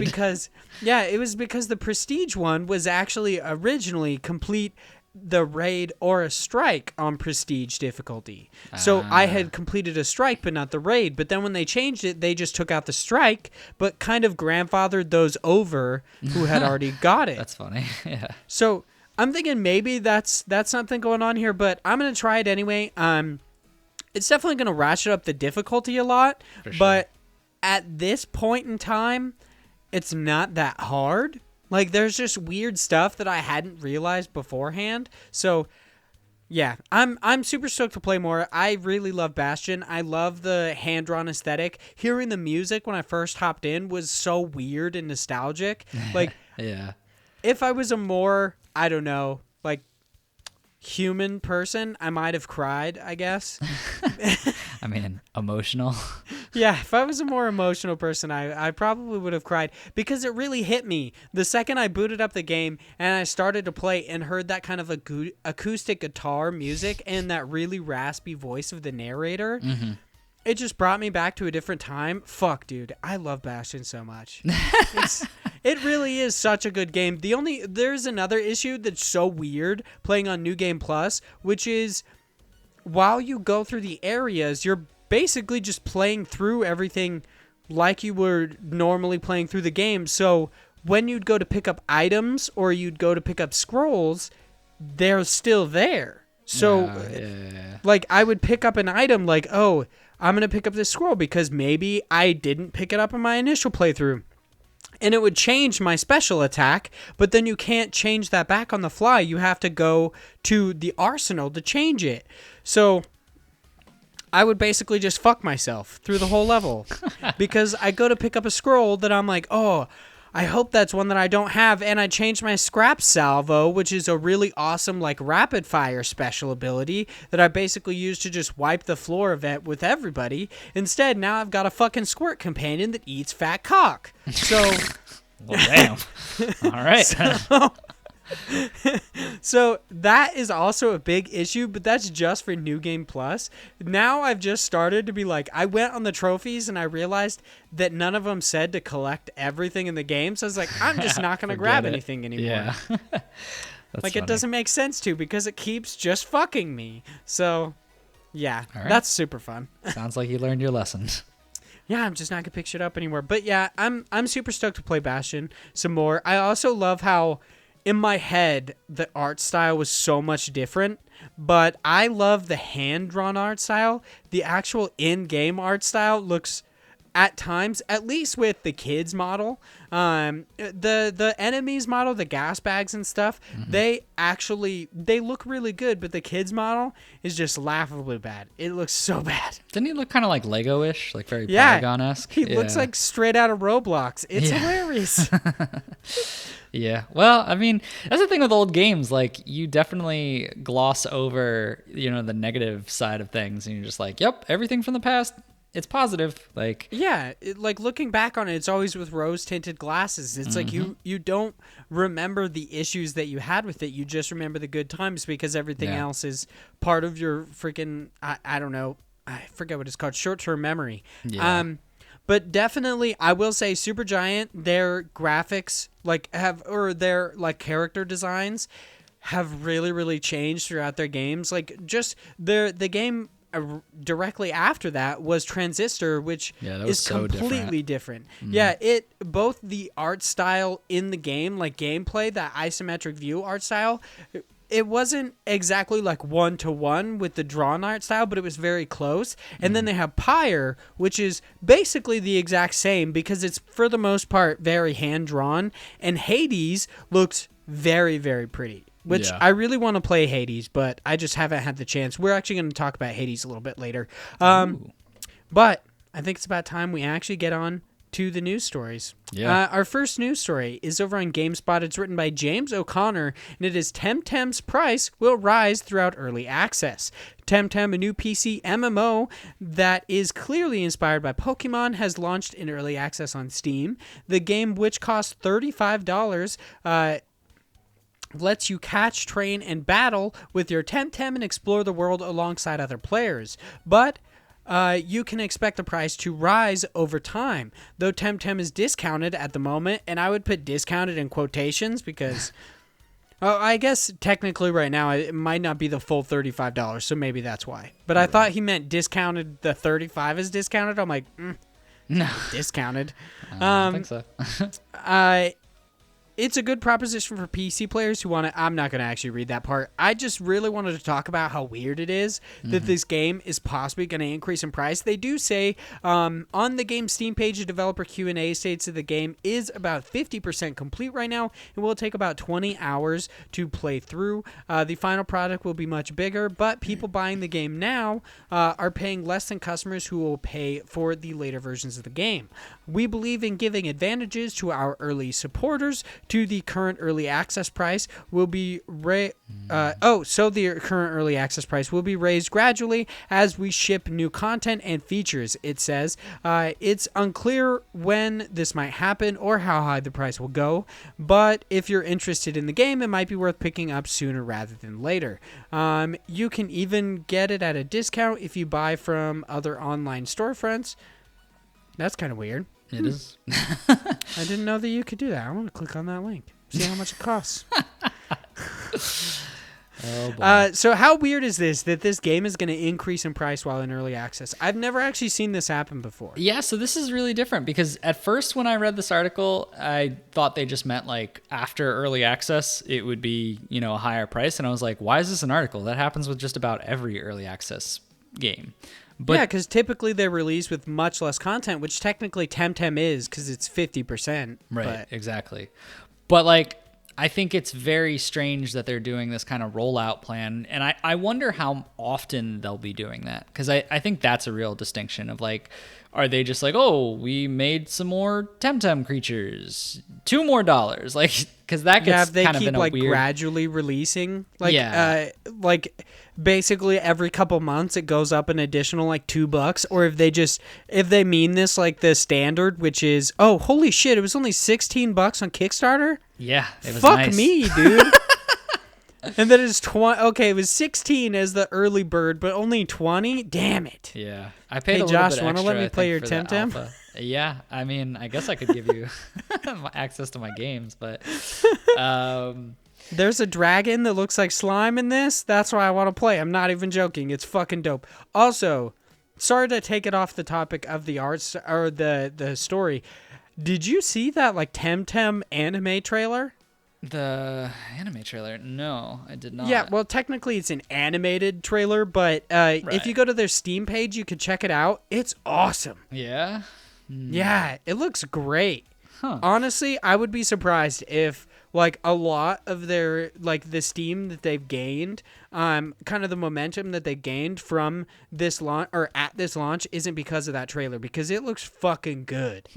because the Prestige one was actually originally complete the raid or a strike on Prestige difficulty. So I had completed a strike but not the raid, but then when they changed it, they just took out the strike but kind of grandfathered those over who had already got it. That's funny. Yeah. So I'm thinking maybe that's something going on here, but I'm going to try it anyway. It's definitely going to ratchet up the difficulty a lot, but at this point in time, it's not that hard. Like, there's just weird stuff that I hadn't realized beforehand. So, yeah, I'm super stoked to play more. I really love Bastion. I love the hand-drawn aesthetic. Hearing the music when I first hopped in was so weird and nostalgic. Like, yeah. If I was a more, I don't know, like, human person, I might have cried, I guess. I mean, emotional. Yeah, if I was a more emotional person, I probably would have cried because it really hit me. The second I booted up the game and I started to play and heard that kind of acoustic guitar music and that really raspy voice of the narrator, it just brought me back to a different time. Fuck, dude. I love Bastion so much. It really is such a good game. There's another issue that's so weird playing on New Game Plus, which is while you go through the areas, you're basically just playing through everything like you were normally playing through the game. So when you'd go to pick up items or you'd go to pick up scrolls, they're still there. So like I would pick up an item like, oh, I'm going to pick up this scroll because maybe I didn't pick it up in my initial playthrough. And it would change my special attack, but then you can't change that back on the fly. You have to go to the arsenal to change it. So I would basically just fuck myself through the whole level because I go to pick up a scroll that I'm like, oh, I hope that's one that I don't have, and I changed my scrap salvo, which is a really awesome like rapid fire special ability that I basically use to just wipe the floor of it with everybody. Instead, now I've got a fucking squirt companion that eats fat cock. So, well, damn. All right. So that is also a big issue, but that's just for New Game Plus. Now I've just started to be like, I went on the trophies and I realized that none of them said to collect everything in the game. So I was like, I'm just not going to grab anything anymore. Yeah. Like, funny. It doesn't make sense to because it keeps just fucking me. So, yeah, That's super fun. Sounds like you learned your lesson. Yeah, I'm just not going to pick shit up anymore. But yeah, I'm super stoked to play Bastion some more. I also love how in my head, the art style was so much different, but I love the hand-drawn art style. The actual in-game art style looks, at times, at least with the kids model, the enemies model, the gas bags and stuff, they look really good, but the kids model is just laughably bad. It looks so bad. Didn't he look kind of like Lego-ish, like very Polygon-esque? He looks like straight out of Roblox. It's hilarious. Yeah. Well, I mean, that's the thing with old games. Like, you definitely gloss over, the negative side of things. And you're just like, yep, everything from the past, it's positive. Like, yeah, like looking back on it, it's always with rose-tinted glasses. It's like you don't remember the issues that you had with it. You just remember the good times because everything else is part of your freaking, I don't know, I forget what it's called, short-term memory. Yeah. But definitely, I will say Supergiant, their graphics their character designs have really, really changed throughout their games. Like just the game directly after that was Transistor, which is so completely different. Yeah, both the art style in the game, like gameplay, that isometric view art style, it wasn't exactly like one-to-one with the drawn art style, but it was very close. And then they have Pyre, which is basically the exact same because it's, for the most part, very hand-drawn. And Hades looks very, very pretty, which I really want to play Hades, but I just haven't had the chance. We're actually going to talk about Hades a little bit later. But I think it's about time we actually get on to the news stories. Yeah. Our first news story is over on GameSpot. It's written by James O'Connor, and it is TemTem's price will rise throughout early access. TemTem, a new PC MMO that is clearly inspired by Pokemon, has launched in early access on Steam. The game, which costs $35, lets you catch, train, and battle with your TemTem and explore the world alongside other players. But you can expect the price to rise over time, though TemTem is discounted at the moment, and I would put discounted in quotations because, I guess technically right now it might not be the full $35, so maybe that's why. But I thought he meant discounted, the 35 is discounted. I'm like, No. discounted. I don't think so. It's a good proposition for PC players who want to... I'm not going to actually read that part. I just really wanted to talk about how weird it is that this game is possibly going to increase in price. They do say on the game Steam page, the developer Q&A states that the game is about 50% complete right now and will take about 20 hours to play through. The final product will be much bigger, but people buying the game now are paying less than customers who will pay for the later versions of the game. We believe in giving advantages to our early supporters. The current early access price will be the current early access price will be raised gradually as we ship new content and features, it says. It's unclear when this might happen or how high the price will go, but if you're interested in the game, it might be worth picking up sooner rather than later. You can even get it at a discount if you buy from other online storefronts. That's kind of weird. It is. I didn't know that you could do that. I want to click on that link. See how much it costs. Oh, boy. So how weird is this, that this game is going to increase in price while in early access? I've never actually seen this happen before. Yeah, so this is really different because at first when I read this article, I thought they just meant like after early access, it would be, a higher price. And I was like, why is this an article? That happens with just about every early access game. But yeah, because typically they're released with much less content, which technically TemTem is because it's 50%. Right, exactly. But I think it's very strange that they're doing this kind of rollout plan. And I wonder how often they'll be doing that. Because I think that's a real distinction of are they just oh, we made some more TemTem creatures, $2 more? Because that gets they kind keep of in a weird... gradually releasing. Basically every couple months it goes up an additional $2, or if they mean this the standard, which is, oh holy shit, it was only $16 on Kickstarter. Yeah, it was Fuck nice. me, dude. And then it's 20. Okay, it was 16 as the early bird, but only 20. Damn it. Yeah, I paid. Hey a little Josh, bit want to extra, let me I play think, your for the TemTem? alpha. Yeah, I mean, I guess I could give you access to my games, but there's a dragon that looks like slime in this. That's why I want to play. I'm not even joking. It's fucking dope. Also, sorry to take it off the topic of the arts or the story. Did you see that TemTem anime trailer? The anime trailer? No, I did not. Yeah, well, technically it's an animated trailer, but if you go to their Steam page, you could check it out. It's awesome. Yeah? Yeah, it looks great. Huh. Honestly, I would be surprised if a lot of their the steam that they've gained, kind of the momentum that they gained from this launch or at this launch isn't because of that trailer, because it looks fucking good.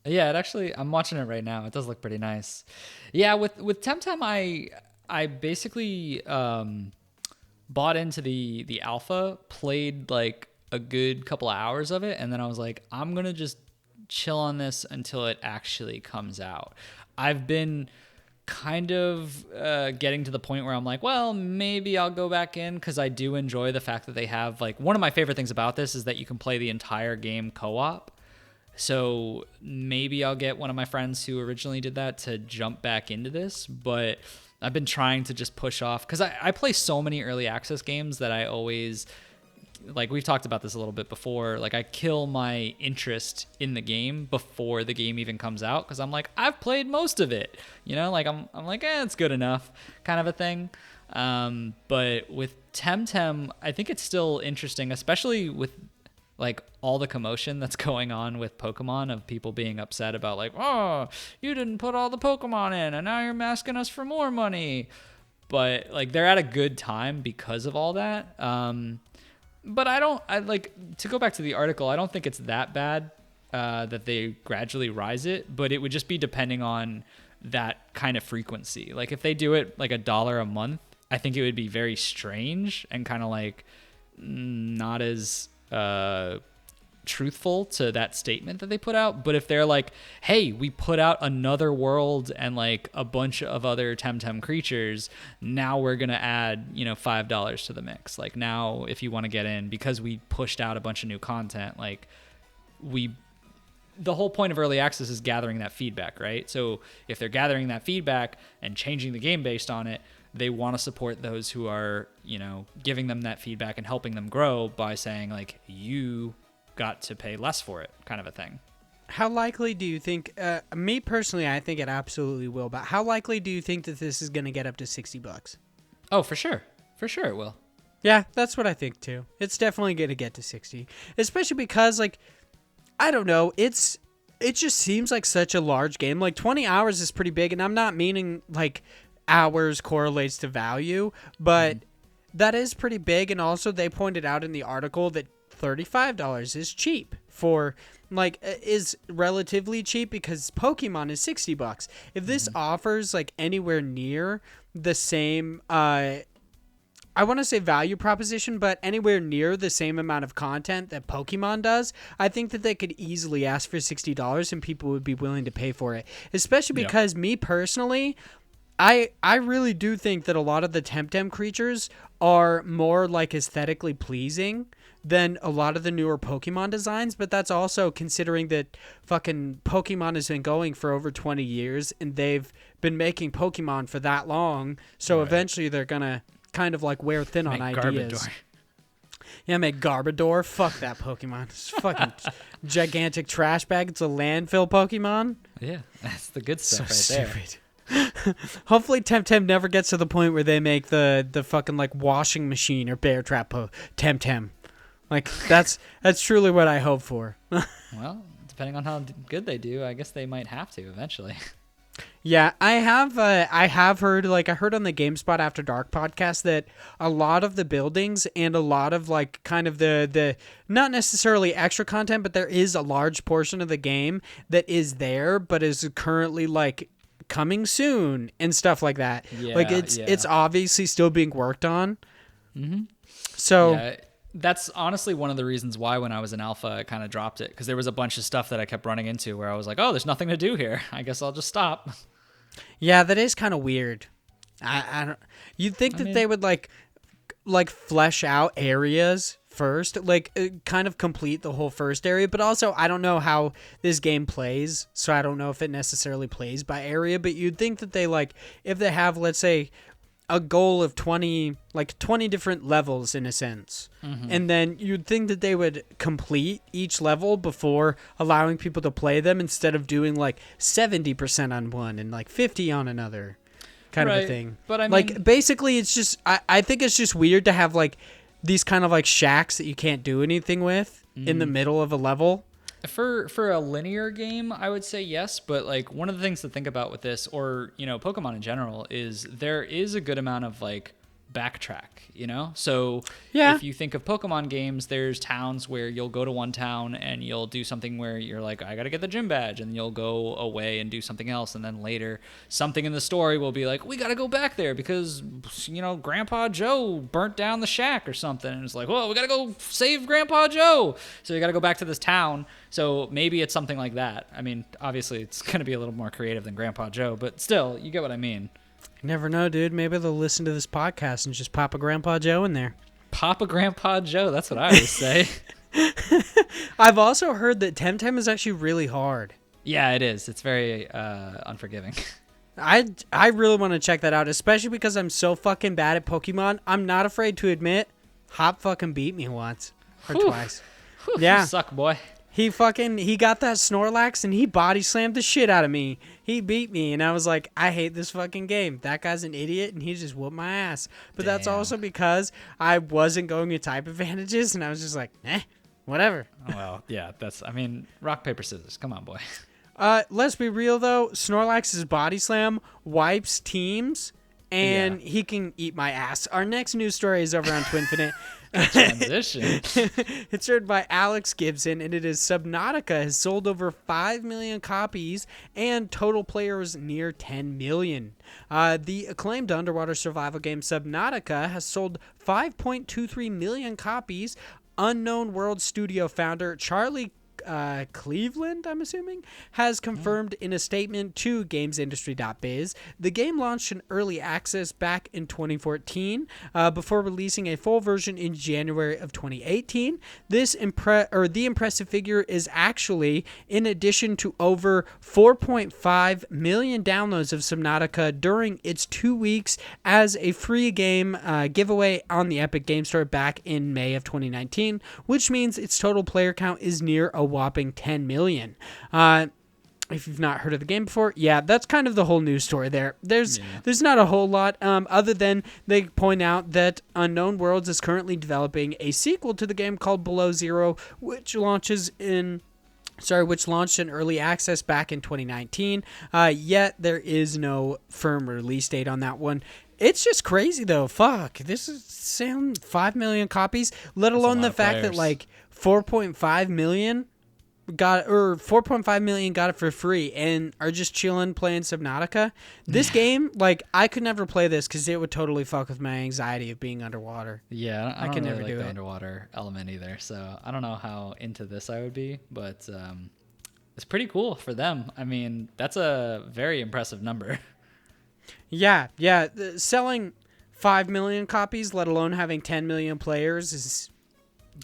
Yeah, I'm watching it right now. It does look pretty nice. Yeah, with TemTem, I basically bought into the alpha, played a good couple of hours of it, and then I was like, I'm gonna just chill on this until it actually comes out. I've been kind of getting to the point where I'm like, well, maybe I'll go back in, because I do enjoy the fact that they have one of my favorite things about this is that you can play the entire game co-op. So maybe I'll get one of my friends who originally did that to jump back into this, but I've been trying to just push off, because I play so many early access games that I always, we've talked about this a little bit before, I kill my interest in the game before the game even comes out, because I'm I've played most of it, I'm it's good enough kind of a thing. But with TemTem, I think it's still interesting, especially with all the commotion that's going on with Pokemon, of people being upset about oh, you didn't put all the Pokemon in and now you're asking us for more money. But they're at a good time because of all that. But to go back to the article, I don't think it's that bad. that they gradually rise it, but it would just be depending on that kind of frequency. Like if they do it like $1 a month, I think it would be very strange and kind of like not as truthful to that statement that they put out. But if they're like, hey, we put out another world and like a bunch of other TemTem creatures, now we're gonna add $5 to the mix. Like now if you want to get in, because we pushed out a bunch of new content, like the whole point of early access is gathering that feedback, right? So if they're gathering that feedback and changing the game based on it, they want to support those who are, giving them that feedback and helping them grow by saying like, you got to pay less for it, kind of a thing. How likely do you think, me personally, I think it absolutely will, but how likely do you think that this is going to get up to $60? Oh, for sure. For sure it will. Yeah, that's what I think too. It's definitely going to get to 60, especially because like, I don't know. It just seems like such a large game. Like 20 hours is pretty big, and I'm not meaning like hours correlates to value, but that is pretty big. And also they pointed out in the article that $35 is cheap for like is relatively cheap because Pokemon is $60. If this offers like anywhere near the same I want to say value proposition, but anywhere near the same amount of content that Pokemon does, I think that they could easily ask for $60 and people would be willing to pay for it. Especially because me personally, I really do think that a lot of the TemTem creatures are more like aesthetically pleasing than a lot of the newer Pokemon designs, but that's also considering that fucking Pokemon has been going for over 20 years and they've been making Pokemon for that long, so eventually they're gonna kind of like wear thin on ideas. Garbodor. Yeah, make Garbodor. Fuck that Pokemon. It's fucking gigantic trash bag. It's a landfill Pokemon. Yeah, that's the good stuff so right stupid. There. Hopefully TemTem never gets to the point where they make the fucking like washing machine or bear trap TemTem. Like that's truly what I hope for. Well, depending on how good they do, I guess they might have to eventually. Yeah, I have heard, like I heard on the GameSpot After Dark podcast that a lot of the buildings and a lot of like kind of the not necessarily extra content, but there is a large portion of the game that is there, but is currently like coming soon and stuff like that. Yeah, like it's obviously still being worked on. Mm-hmm. So. Yeah. That's honestly one of the reasons why when I was in alpha, I kind of dropped it because there was a bunch of stuff that I kept running into where I was like, oh, there's nothing to do here. I guess I'll just stop. Yeah, that is kind of weird. I don't. You'd think that they would like flesh out areas first, like kind of complete the whole first area. But also, I don't know how this game plays, so I don't know if it necessarily plays by area. But you'd think that they like if they have, let's say, a goal of 20 different levels in a sense. Mm-hmm. And then you'd think that they would complete each level before allowing people to play them instead of doing like 70% on one and like 50 on another kind of a thing. But I mean, like basically it's just, I think it's just weird to have like these kind of like shacks that you can't do anything with in the middle of a level. For a linear game, I would say yes, but like one of the things to think about with this, or Pokemon in general, is there is a good amount of like backtrack, So if you think of Pokemon games, there's towns where you'll go to one town and you'll do something where you're like, I gotta get the gym badge, and you'll go away and do something else, and then later something in the story will be like, we gotta go back there because Grandpa Joe burnt down the shack or something, and it's like, well, we gotta go save Grandpa Joe, so you gotta go back to this town. So maybe it's something like that. I mean, obviously it's gonna be a little more creative than Grandpa Joe, but still, you get what I mean. You never know, dude. Maybe they'll listen to this podcast and just pop a Grandpa Joe in there. Pop a Grandpa Joe. That's what I always say. I've also heard that TemTem is actually really hard. Yeah, it is. It's very unforgiving. I really want to check that out, especially because I'm so fucking bad at Pokemon. I'm not afraid to admit, Hop fucking beat me once or twice. Yeah. You suck, boy. He got that Snorlax and he body slammed the shit out of me. He beat me and I was like, I hate this fucking game. That guy's an idiot and he just whooped my ass. But That's also because I wasn't going with type advantages and I was just like, whatever. Well, yeah, rock, paper, scissors. Come on, boy. Let's be real though. Snorlax's body slam wipes teams and he can eat my ass. Our next news story is over on Twinfinite. Transition. It's written by Alex Gibson, and it is Subnautica has sold over 5 million copies and total players near 10 million. The acclaimed underwater survival game Subnautica has sold 5.23 million copies. Unknown World Studio founder Charlie Cleveland, I'm assuming, has confirmed in a statement to GamesIndustry.biz. The game launched in early access back in 2014 before releasing a full version in January of 2018. The impressive figure is actually in addition to over 4.5 million downloads of Subnautica during its 2 weeks as a free game giveaway on the Epic Game Store back in May of 2019, which means its total player count is near a whopping 10 million. If you've not heard of the game before, that's kind of the whole news story there. There's not a whole lot other than they point out that Unknown Worlds is currently developing a sequel to the game called Below Zero, which launched in early access back in 2019. Yet there is no firm release date on that one. It's just crazy though. Fuck, this is selling 5 million copies, let alone the fact that like 4.5 million got it for free and are just chilling playing Subnautica. This game, like, I could never play this because it would totally fuck with my anxiety of being underwater. Yeah, I can really never like do the it. underwater element either, so I don't know how into this I would be, but it's pretty cool for them. I mean, that's a very impressive number. Yeah. Selling 5 million copies, let alone having 10 million players,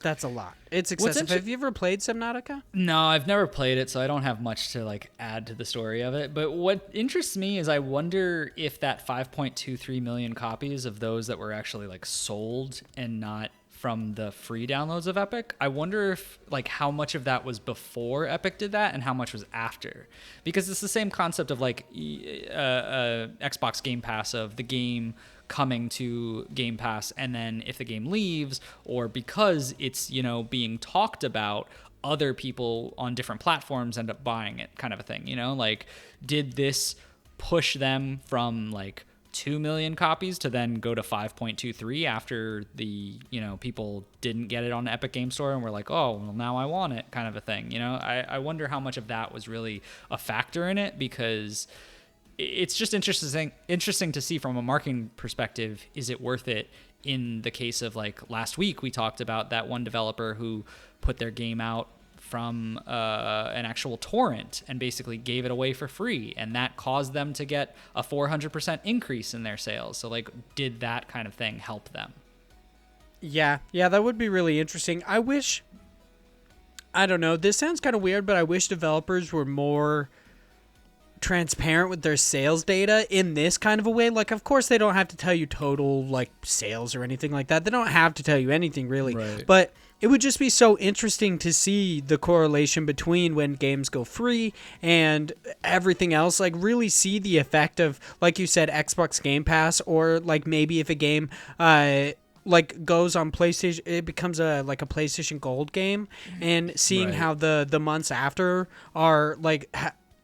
that's a lot. It's excessive. Have you ever played Subnautica? No, I've never played it, so I don't have much to like add to the story of it. But what interests me is I wonder if that 5.23 million copies of those that were actually like sold and not from the free downloads of Epic, I wonder if like how much of that was before Epic did that and how much was after. Because it's the same concept of like Xbox Game Pass of the game coming to Game Pass, and then if the game leaves, or because it's, you know, being talked about, other people on different platforms end up buying it, kind of a thing, you know? Like, did this push them from like 2 million copies to then go to 5.23 after the, you know, people didn't get it on the Epic Game Store and were like, oh, well, now I want it, kind of a thing, you know? I wonder how much of that was really a factor in it, because it's just interesting to see from a marketing perspective, is it worth it? In the case of like last week, we talked about that one developer who put their game out from an actual torrent and basically gave it away for free, and that caused them to get a 400% increase in their sales. So like, did that kind of thing help them? Yeah, that would be really interesting. I don't know, this sounds kind of weird, but I wish developers were more transparent with their sales data in this kind of a way. Like, of course they don't have to tell you total like sales or anything like that. They don't have to tell you anything really, right. But it would just be so interesting to see the correlation between when games go free and everything else. Like, really see the effect of, like you said, Xbox Game Pass, or like maybe if a game like goes on PlayStation, it becomes a PlayStation Gold game, and seeing how the months after are like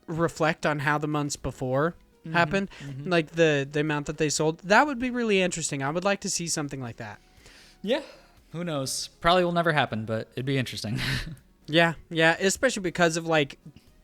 reflect on how the months before happened, like the amount that they sold. That would be really interesting. I would like to see something like that. Yeah, who knows? Probably will never happen, but it'd be interesting. yeah, especially because of like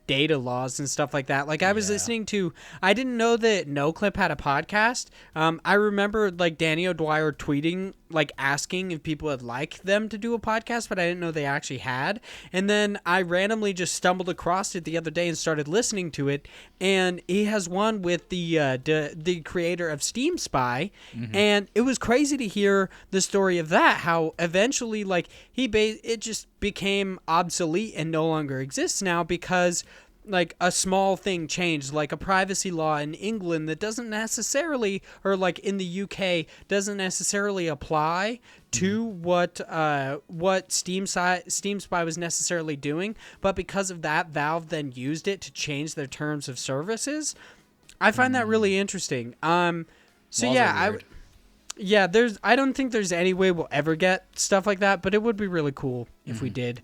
data laws and stuff like that. Like, I was listening to, I didn't know that NoClip had a podcast. I remember like Danny O'Dwyer tweeting, like asking if people would like them to do a podcast, but I didn't know they actually had. And then I randomly just stumbled across it the other day and started listening to it. And he has one with the creator of Steam Spy, and it was crazy to hear the story of that. How eventually, like, it just became obsolete and no longer exists now because like a small thing changed, like a privacy law in England that doesn't necessarily, or like in the UK, doesn't necessarily apply to what Steam Spy was necessarily doing, but because of that, Valve then used it to change their terms of services. I find that really interesting. So I don't think there's any way we'll ever get stuff like that, but it would be really cool if we did.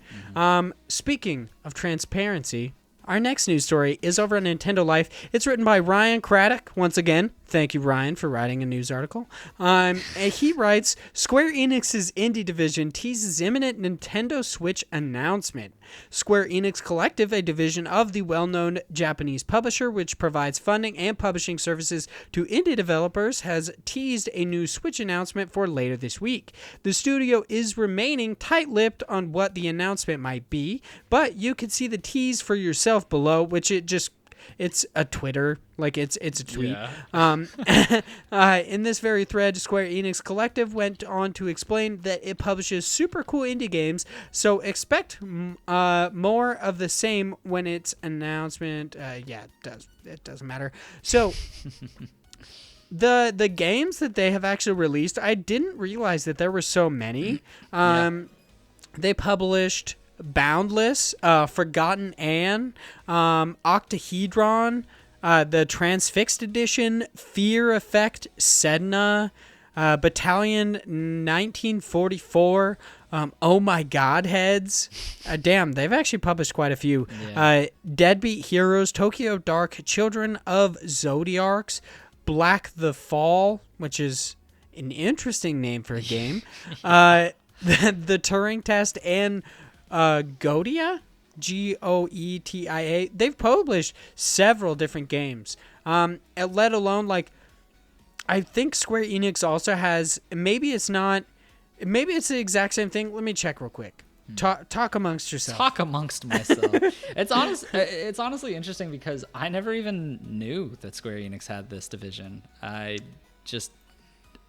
Speaking of transparency, our next news story is over on Nintendo Life. It's written by Ryan Craddock, once again. Thank you, Ryan, for writing a news article. And he writes, Square Enix's indie division teases imminent Nintendo Switch announcement. Square Enix Collective, a division of the well-known Japanese publisher which provides funding and publishing services to indie developers, has teased a new Switch announcement for later this week. The studio is remaining tight-lipped on what the announcement might be, but you can see the tease for yourself below, which it's a Twitter, like it's a tweet. Yeah. In this very thread, Square Enix Collective went on to explain that it publishes super cool indie games, so expect more of the same when its announcement. It doesn't matter. So the games that they have actually released, I didn't realize that there were so many. They published Boundless, Forgotten Anne, Octahedron, the Transfixed Edition, Fear Effect, Sedna, Battalion 1944, Oh My Godheads. Damn, they've actually published quite a few. Yeah. Deadbeat Heroes, Tokyo Dark, Children of Zodiarcs, Black the Fall, which is an interesting name for a game, the Turing Test, and Goetia, Goetia. They've published several different games. Let alone, like, I think Square Enix also has, maybe it's the exact same thing. Let me check real quick. Talk amongst yourself. Talk amongst myself. It's honestly interesting because I never even knew that Square Enix had this division. I just,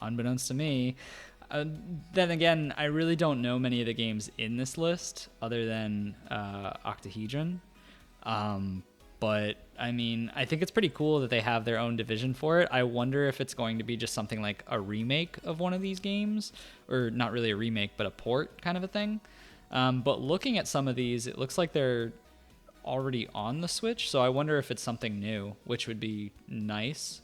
unbeknownst to me. Then again, I really don't know many of the games in this list other than Octahedron. But, I mean, I think it's pretty cool that they have their own division for it. I wonder if it's going to be just something like a remake of one of these games. Or not really a remake, but a port kind of a thing. But looking at some of these, it looks like they're already on the Switch. So I wonder if it's something new, which would be nice.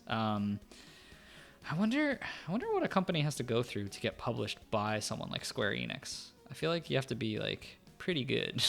I wonder what a company has to go through to get published by someone like Square Enix. I feel like you have to be like pretty good.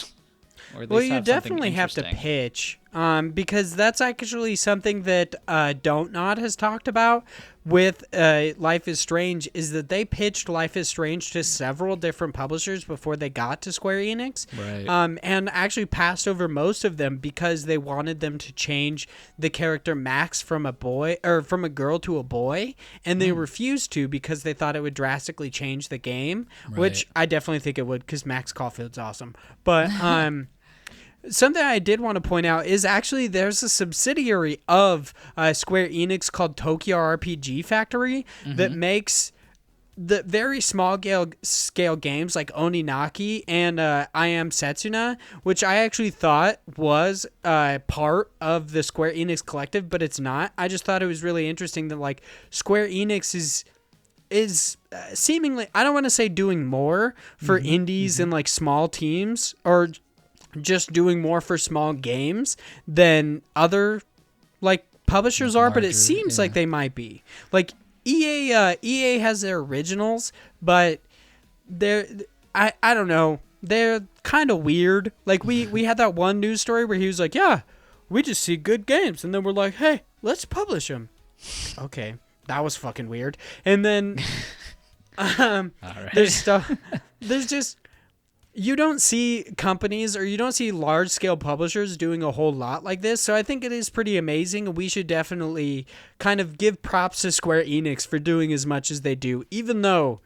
Or at least you definitely have to pitch, because that's actually something that Don't Nod has talked about with Life is Strange, is that they pitched Life is Strange to several different publishers before they got to Square Enix, right. And actually passed over most of them because they wanted them to change the character Max from a girl to a boy, and they refused to because they thought it would drastically change the game, which I definitely think it would because Max Caulfield's awesome, but something I did want to point out is actually there's a subsidiary of Square Enix called Tokyo RPG Factory that makes the very small scale games like Oninaki and I Am Setsuna, which I actually thought was part of the Square Enix collective, but it's not. I just thought it was really interesting that like Square Enix is seemingly, I don't want to say doing more for indies and like small teams, or just doing more for small games than other like publishers are, but it seems like they might be. Like EA has their originals, but I don't know, they're kind of weird. Like we had that one news story where he was like, yeah, we just see good games, and then we're like, hey, let's publish them. Okay, that was fucking weird. And then there's stuff, there's just, you don't see companies or you don't see large-scale publishers doing a whole lot like this, so I think it is pretty amazing, and we should definitely kind of give props to Square Enix for doing as much as they do, even though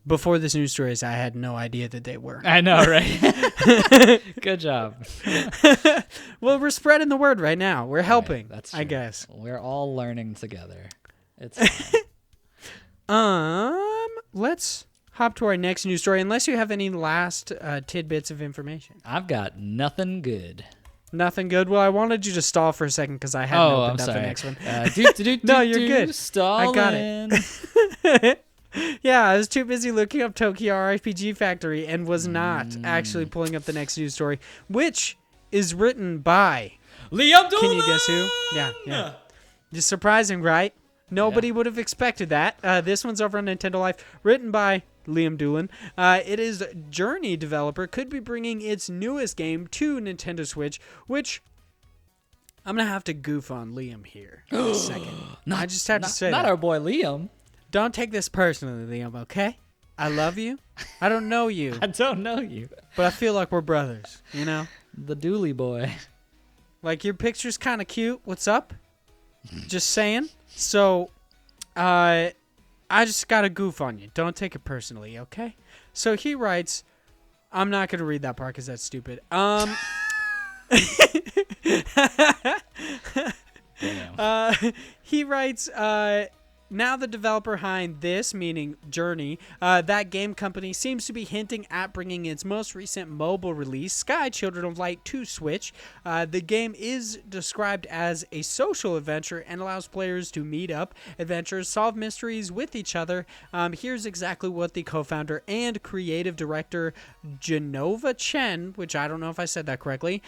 before this news stories, I had no idea that they were. I know, right? Good job. Well, we're spreading the word right now. We're helping, that's true. I guess. We're all learning together. It's fun. Let's hop to our next news story, unless you have any last tidbits of information. I've got nothing good. Nothing good? Well, I wanted you to stall for a second because I hadn't opened up the next one. No, you're good. Stalling. I got it. Yeah, I was too busy looking up Tokyo RPG Factory and was not actually pulling up the next news story, which is written by Liam Doolin! Can you guess who? Yeah. Just surprising, right? Nobody would have expected that. This one's over on Nintendo Life, written by Liam Doolin. It is Journey developer, could be bringing its newest game to Nintendo Switch, which I'm gonna have to goof on Liam here in a second. I just have to say not that. our boy Liam. Don't take this personally, Liam. Okay? I love you. I don't know you, I don't know you. but I feel like we're brothers. You know? The Dooley boy. Like your picture's kind of cute. What's up? Just saying. So, I just gotta goof on you. Don't take it personally, okay? So he writes. I'm not gonna read that part because that's stupid. He writes, now the developer behind this, meaning Journey, that game company seems to be hinting at bringing its most recent mobile release, Sky Children of Light, to Switch. The game is described as a social adventure and allows players to meet up, adventure, solve mysteries with each other. Here's exactly what the co-founder and creative director Genova Chen, which I don't know if I said that correctly,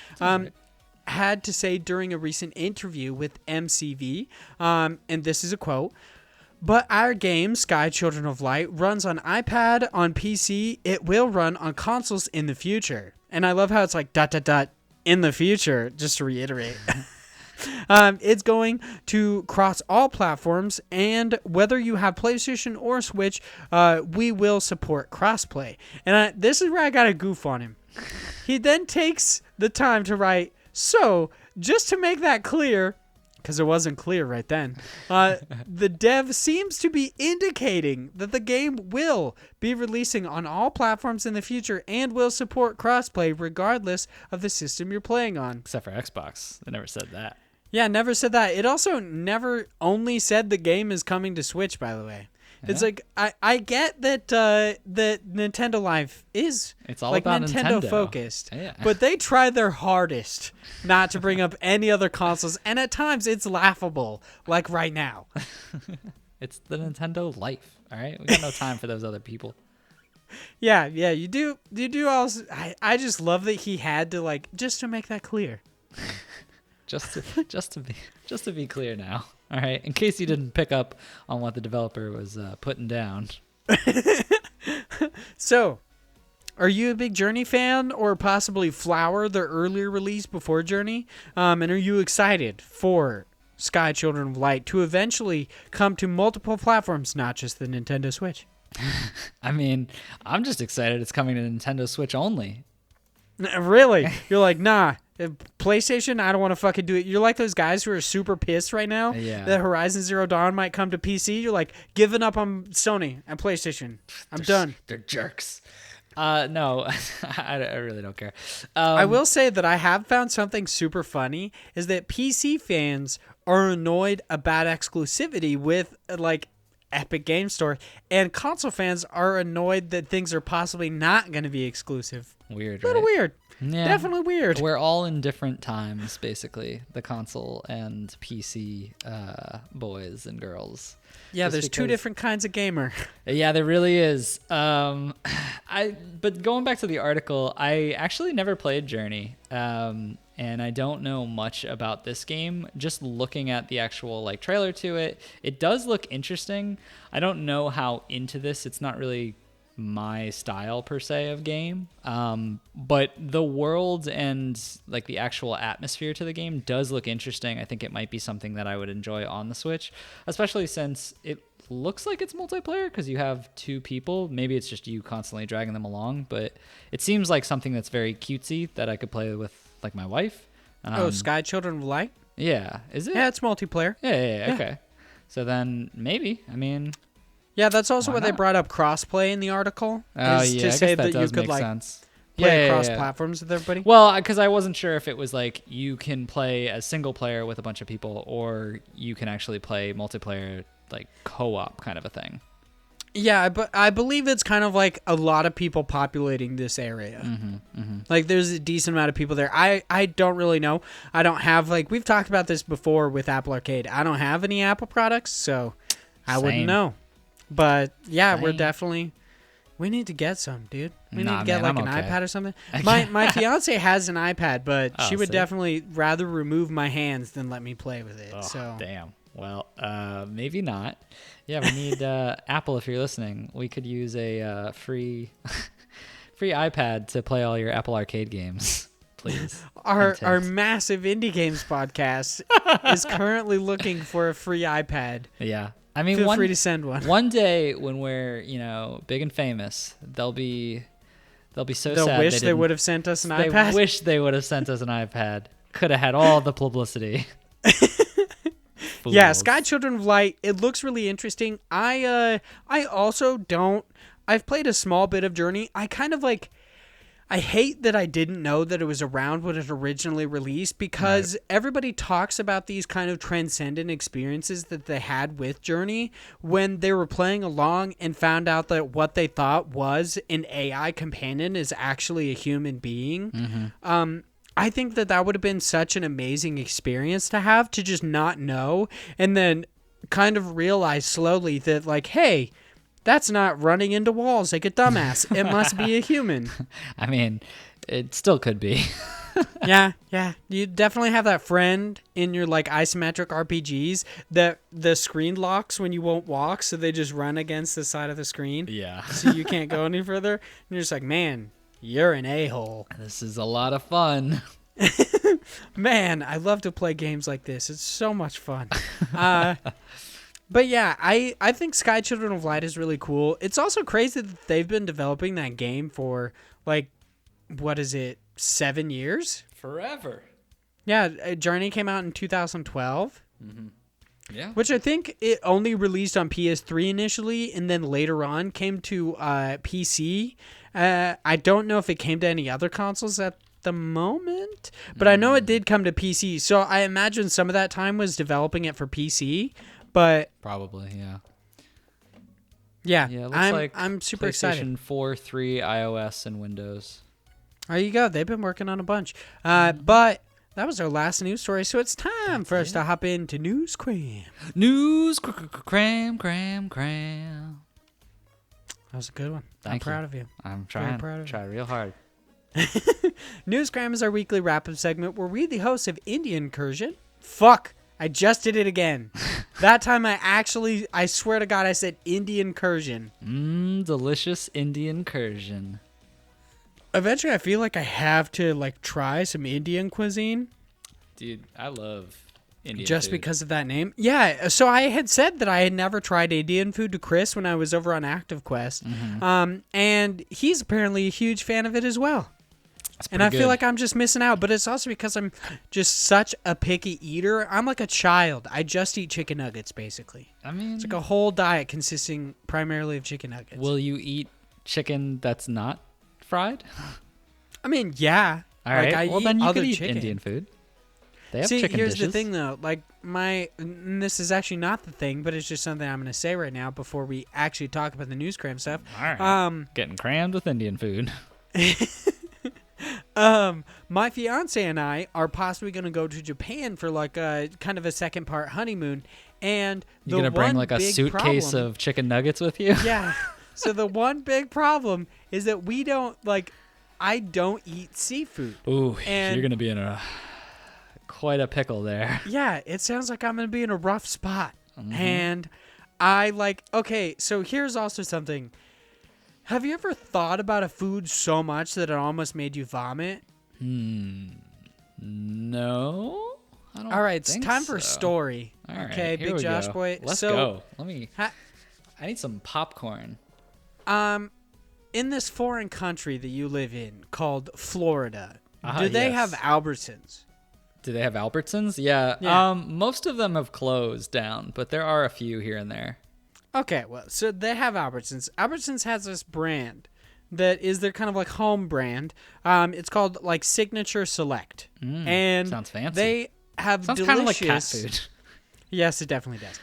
had to say during a recent interview with MCV, and this is a quote. But our game, Sky Children of Light, runs on iPad, on PC. It will run on consoles in the future. And I love how it's like ... in the future, just to reiterate. It's going to cross all platforms, and whether you have PlayStation or Switch, we will support crossplay. And this is where I got to goof on him. He then takes the time to write, so, just to make that clear, because it wasn't clear right then, the dev seems to be indicating that the game will be releasing on all platforms in the future and will support crossplay regardless of the system you're playing on. Except for Xbox. They never said that. Yeah, never said that. It also never only said the game is coming to Switch, by the way. Yeah. It's like, I get that Nintendo Life is it's all like about Nintendo focused, yeah. But they try their hardest not to bring up any other consoles, and at times it's laughable, like right now. It's the Nintendo Life, all right? We got no time for those other people. Yeah, you do also. I just love that he had to just to make that clear. just to be clear now. All right, in case you didn't pick up on what the developer was putting down. So, are you a big Journey fan, or possibly Flower, the earlier release before Journey? And are you excited for Sky Children of Light to eventually come to multiple platforms, not just the Nintendo Switch? I mean, I'm just excited it's coming to Nintendo Switch only. Really? You're like, nah. PlayStation, I don't want to fucking do it. You're like those guys who are super pissed right now that Horizon Zero Dawn might come to PC. You're like giving up on Sony and PlayStation. I'm done. They're jerks. No, I really don't care. I will say that I have found something super funny is that PC fans are annoyed about exclusivity with Epic Game Store, and console fans are annoyed that things are possibly not going to be exclusive. Weird, a little right? Weird. Yeah. Definitely weird. We're all in different times, basically, the console and PC boys and girls. Yeah, there's two different kinds of gamer. Yeah, there really is. But going back to the article, I actually never played Journey, and I don't know much about this game. Just looking at the actual trailer to it, it does look interesting. I don't know how into this. It's not really my style per se of game, but the world and the actual atmosphere to the game does look interesting. I think it might be something that I would enjoy on the Switch, especially since it looks like it's multiplayer because you have two people. Maybe it's just you constantly dragging them along, but it seems like something that's very cutesy that I could play with my wife. Sky Children of Light? Yeah, is it? Yeah, it's multiplayer. Yeah. Okay, so then maybe, yeah, that's also why they brought up crossplay in the article. Oh, yeah, to say that you could sense. Play across platforms with everybody. Well, because I wasn't sure if it was you can play as single player with a bunch of people, or you can actually play multiplayer, co-op kind of a thing. Yeah, but I believe it's kind of a lot of people populating this area. There's a decent amount of people there. I don't really know. I don't have we've talked about this before with Apple Arcade. I don't have any Apple products, so I wouldn't know. But yeah, we're definitely. We need to get some, dude. We need to get an iPad or something. My fiance has an iPad, but she would definitely rather remove my hands than let me play with it. So damn. Well, maybe not. Yeah, we need Apple. If you're listening, we could use a free iPad to play all your Apple Arcade games. please. Our Hint. massive indie games podcast is currently looking for a free iPad. Yeah. I mean, Feel free to send one. One day when we're, big and famous, they'll be so They'll sad. wish they would have sent us an iPad. They wish they would have sent us an iPad. Could have had all the publicity. Yeah, Sky Children of Light. It looks really interesting. I also don't. I've played a small bit of Journey. I hate that I didn't know that it was around when it originally released, because everybody talks about these kind of transcendent experiences that they had with Journey when they were playing along and found out that what they thought was an AI companion is actually a human being. Mm-hmm. I think that would have been such an amazing experience to have, to just not know and then kind of realize slowly that, like, hey, that's not running into walls like a dumbass. It must be a human. I mean, it still could be. Yeah. You definitely have that friend in your, like, isometric RPGs that the screen locks when you won't walk, so they just run against the side of the screen. Yeah. So you can't go any further. And you're just like, man, you're an a-hole. This is a lot of fun. Man, I love to play games like this. It's so much fun. But yeah, I think Sky Children of Light is really cool. It's also crazy that they've been developing that game for, like, what is it, 7 years? Forever. Yeah, Journey came out in 2012. Mm-hmm. Yeah. Which I think it only released on PS3 initially, and then later on came to PC. I don't know if it came to any other consoles at the moment, but I know it did come to PC. So I imagine some of that time was developing it for PC. But probably, yeah. Yeah, it looks I'm super excited. PlayStation 4, 3, iOS, and Windows. There you go. They've been working on a bunch. But that was our last news story, so it's time for us to hop into News Cram. News Cram. That was a good one. I'm proud of you. I'm trying. Proud of try real hard. News Cram is our weekly wrap-up segment where we, the hosts of Incursion. Fuck. I just did it again. That time I swear to God, I said Incursion. Delicious Incursion. Eventually, I feel like I have to, like, try some Indian cuisine. Dude, I love Indian just food. Because of that name. Yeah, so I had said that I had never tried Indian food to Chris when I was over on Active Quest. Mm-hmm. And he's apparently a huge fan of it as well. And I feel like I'm just missing out, but it's also because I'm just such a picky eater. I'm like a child. I just eat chicken nuggets, basically. I mean, it's like a whole diet consisting primarily of chicken nuggets. Will you eat chicken that's not fried? I mean, yeah. All right. Well, then you could eat chicken. Indian food. They have See, chicken here's dishes. the thing, though. Like, and this is actually not the thing, but it's just something I'm going to say right now before we actually talk about the News Cram stuff. All right. Getting crammed with Indian food. My fiance and I are possibly going to go to Japan for, like, a kind of a second part honeymoon, and you're gonna bring like a suitcase of chicken nuggets with you? Yeah. So the one big problem is that I don't eat seafood. Ooh, and you're gonna be in quite a pickle there. Yeah, it sounds like I'm gonna be in a rough spot, mm-hmm. and okay. So here's also something. Have you ever thought about a food so much that it almost made you vomit? No. I don't. All right, it's time so. for story. All right, okay, Big Josh go. boy. Let's go. I need some popcorn. In this foreign country that you live in called Florida, do they have Albertsons? Do they have Albertsons? Yeah. Most of them have closed down, but there are a few here and there. Okay, well, so they have Albertsons. Albertsons has this brand that is their kind of like home brand. It's called like Signature Select. And sounds fancy. They have sounds delicious... kind of like cat food. Yes, it definitely does.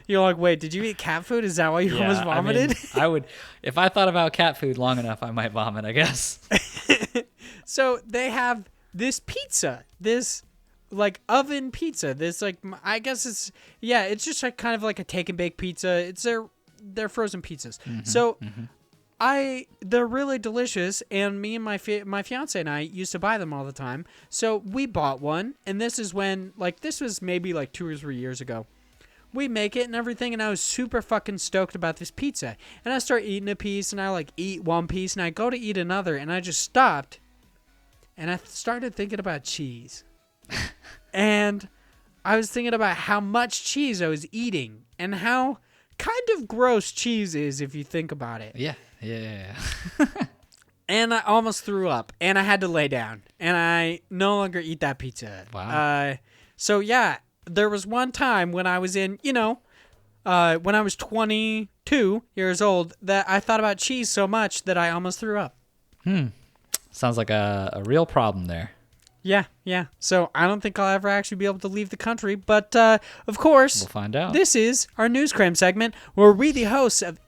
You're like, wait, did you eat cat food? Is that why you almost vomited? I would, if I thought about cat food long enough, I might vomit, I guess. So they have this pizza, this like oven pizza. This like, I guess it's just like kind of like a take and bake pizza. It's their frozen pizzas. Mm-hmm, so they're really delicious, and me and my fiance and I used to buy them all the time. So we bought one, and this is when, like, this was maybe like 2 or 3 years ago. we make it and everything, and I was super fucking stoked about this pizza. And I start eating a piece, and I like eat one piece, and I go to eat another, and I just stopped, and I started thinking about cheese. And I was thinking about how much cheese I was eating and how kind of gross cheese is if you think about it. Yeah. And I almost threw up, and I had to lay down, and I no longer eat that pizza. Wow. So yeah, there was one time when I was in, when I was 22 years old, that I thought about cheese so much that I almost threw up. Sounds like a real problem there. Yeah. So I don't think I'll ever actually be able to leave the country, but of course, We'll find out. This is our News Cram segment, where we, the hosts of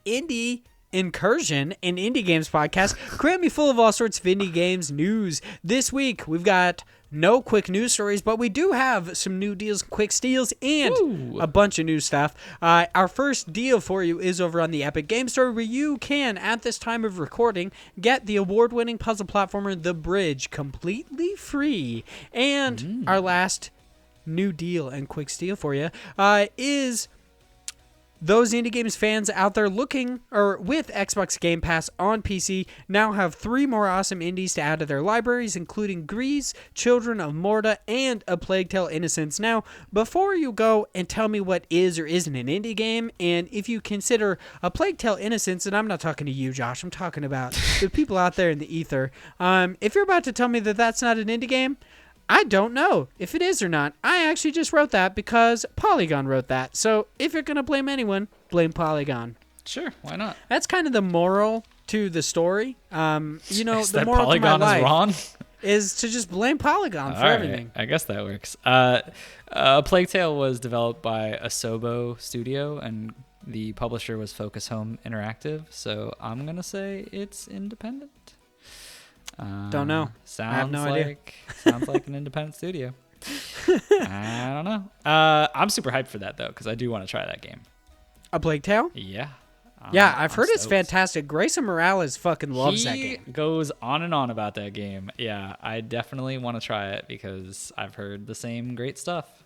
Incursion, an indie games podcast, cram you full of all sorts of indie games news. This week, we've got no quick news stories, but we do have some new deals, quick steals, and a bunch of new stuff. Our first deal for you is over on the Epic Game Store, where you can, at this time of recording, get the award-winning puzzle platformer The Bridge completely free. And our last new deal and quick steal for you is those indie games fans out there looking or with Xbox Game Pass on PC now have 3 more awesome indies to add to their libraries, including Grease, Children of Morta, and A Plague Tale: Innocence. Now, before you go and tell me what is or isn't an indie game, and if you consider A Plague Tale: Innocence, and I'm not talking to you, Josh, I'm talking about the people out there in the ether, if you're about to tell me that that's not an indie game, I don't know if it is or not. I actually just wrote that because Polygon wrote that. So if you're going to blame anyone, blame Polygon. Sure, why not? That's kind of the moral to the story. Is The that moral Polygon to my is life wrong? is to just blame Polygon for All right, everything. I guess that works. Plague Tale was developed by Asobo Studio, and the publisher was Focus Home Interactive. So I'm going to say it's independent. Don't know. I have no idea. Sounds like an independent studio. I don't know. I'm super hyped for that though, because I do want to try that game. A Plague Tale? Yeah. I've heard it's fantastic. Grayson Morales fucking loves that game. He goes on and on about that game. Yeah, I definitely want to try it because I've heard the same great stuff.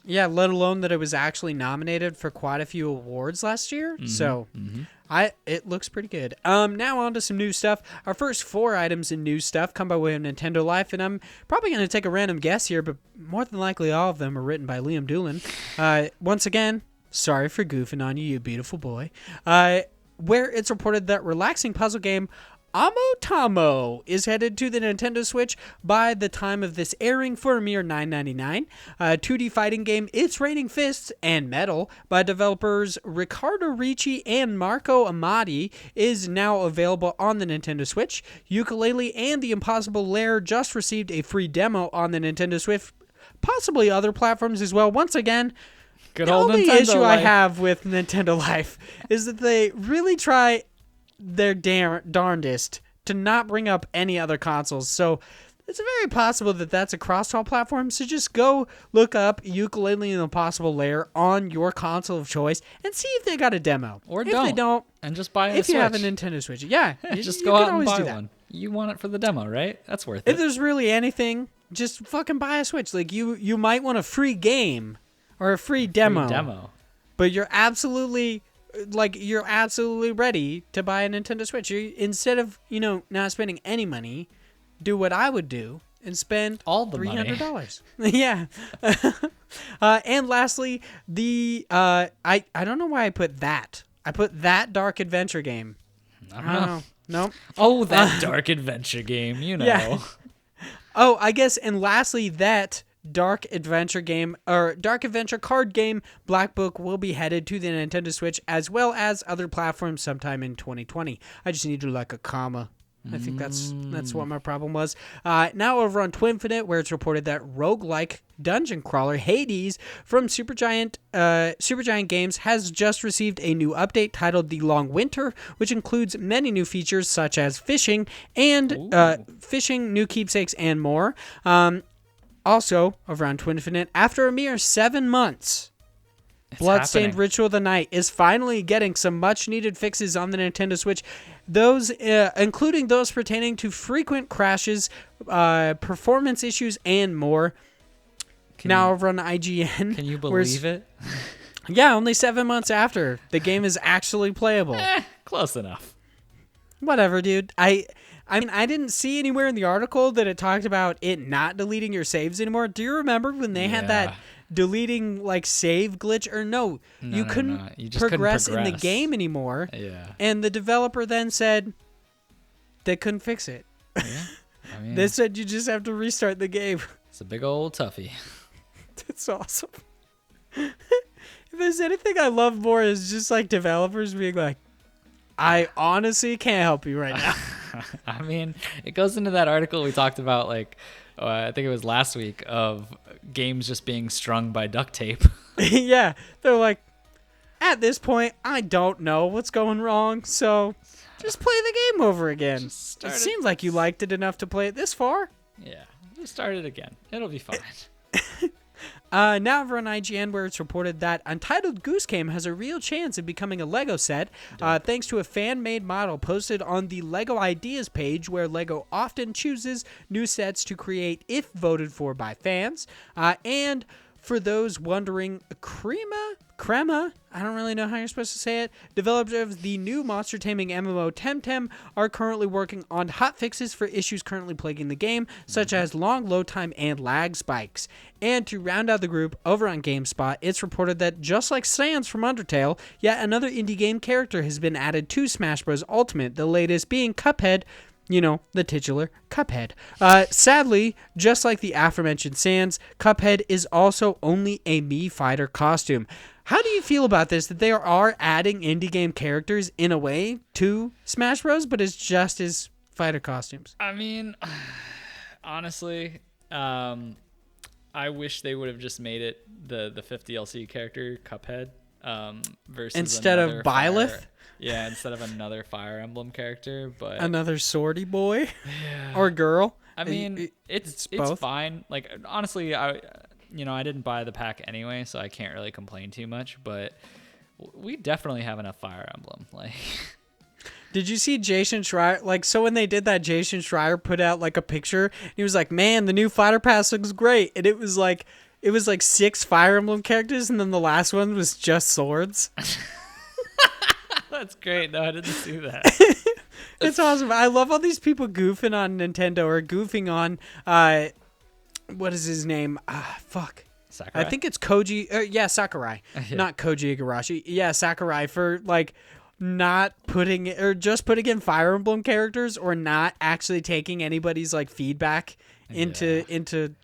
Yeah, let alone that it was actually nominated for quite a few awards last year. So it looks pretty good. Now on to some new stuff. Our first 4 items in new stuff come by way of Nintendo Life, and I'm probably going to take a random guess here, but more than likely all of them are written by Liam Doolin. Once again, sorry for goofing on you, you beautiful boy. Where it's reported that relaxing puzzle game Amotamo is headed to the Nintendo Switch by the time of this airing for a mere $9.99. 2D fighting game It's Raining Fists and Metal by developers Riccardo Ricci and Marco Amati is now available on the Nintendo Switch. Yooka-Laylee and The Impossible Lair just received a free demo on the Nintendo Switch, possibly other platforms as well. Once again, Good the old only Nintendo issue Life. I have with Nintendo Life is that they really try their darndest to not bring up any other consoles. So it's very possible that that's a cross-haul platform. So just go look up Yooka-Laylee and the Impossible Lair on your console of choice and see if they got a demo. Or if don't. they don't, and just buy a if Switch. you have a Nintendo Switch. Yeah. Just you go can out and always buy do that. one. You want it for the demo, right? That's worth If it. there's really anything, just fucking buy a Switch. Like you might want a free game or a free demo. But you're absolutely ready to buy a Nintendo Switch. Instead of, not spending any money, do what I would do and spend all the $300. Yeah. And lastly, I don't know why I put that. I put that Dark Adventure game. I don't know. Nope. Oh, that Dark Adventure game, Yeah. Oh, I guess, and lastly, that Dark Adventure game, or Dark Adventure card game, Black Book, will be headed to the Nintendo Switch as well as other platforms sometime in 2020. I just needed like a comma. I think that's what my problem was. Now over on Twinfinite, where it's reported that roguelike dungeon crawler Hades from Supergiant Games has just received a new update titled The Long Winter, which includes many new features such as fishing and new keepsakes, and more. Also, over on Twinfinite, after a mere 7 months, Bloodstained Ritual of the Night is finally getting some much-needed fixes on the Nintendo Switch. Those, including those pertaining to frequent crashes, performance issues, and more. Over on IGN. Can you believe it? Yeah, only 7 months after the game is actually playable. Close enough. Whatever, dude. I mean, I didn't see anywhere in the article that it talked about it not deleting your saves anymore. Do you remember when they had that deleting like save glitch? Or no, you couldn't You just progress couldn't in the game anymore. Yeah. And the developer then said they couldn't fix it. Yeah. I mean, They said you just have to restart the game. it's a big old toughie. That's awesome. If there's anything I love more is just like developers being like, I honestly can't help you right now. I mean, it goes into that article we talked about, like, I think it was last week, of games just being strung by duct tape. Yeah, they're like, at this point, I don't know what's going wrong, so just play the game over again. It seems like you liked it enough to play it this far. Yeah, just start it again. It'll be fine. Now over on IGN, where it's reported that Untitled Goose Game has a real chance of becoming a Lego set, thanks to a fan-made model posted on the Lego Ideas page, where Lego often chooses new sets to create if voted for by fans. And for those wondering, Crema, I don't really know how you're supposed to say it, developers of the new monster taming MMO TemTem are currently working on hot fixes for issues currently plaguing the game, such as long load time and lag spikes. And to round out the group, over on GameSpot, it's reported that just like Sans from Undertale, yet another indie game character has been added to Smash Bros. Ultimate, the latest being Cuphead, you know, the titular Cuphead. Sadly, just like the aforementioned Sans, Cuphead is also only a Mii fighter costume. How do you feel about this, that they are adding indie game characters in a way to Smash Bros, but it's just as fighter costumes? I mean, honestly, I wish they would have just made it the fifth DLC character, Cuphead, versus instead of Byleth? Yeah, instead of another Fire Emblem character, but another swordy boy or girl. I mean, it's fine. Like, honestly, I didn't buy the pack anyway, so I can't really complain too much. But we definitely have enough Fire Emblem. Like, did you see Jason Schreier? Like, so when they did that, Jason Schreier put out like a picture. He was like, "Man, the new fighter pass looks great," and it was like 6 Fire Emblem characters, and then the last one was just swords. That's great. No, I didn't see that. It's awesome. I love all these people goofing on Nintendo or goofing on, what is his name? Fuck. Sakurai? I think it's Koji. Sakurai. Yeah. Not Koji Igarashi. Yeah, Sakurai, for like not putting or just putting in Fire Emblem characters or not actually taking anybody's like feedback into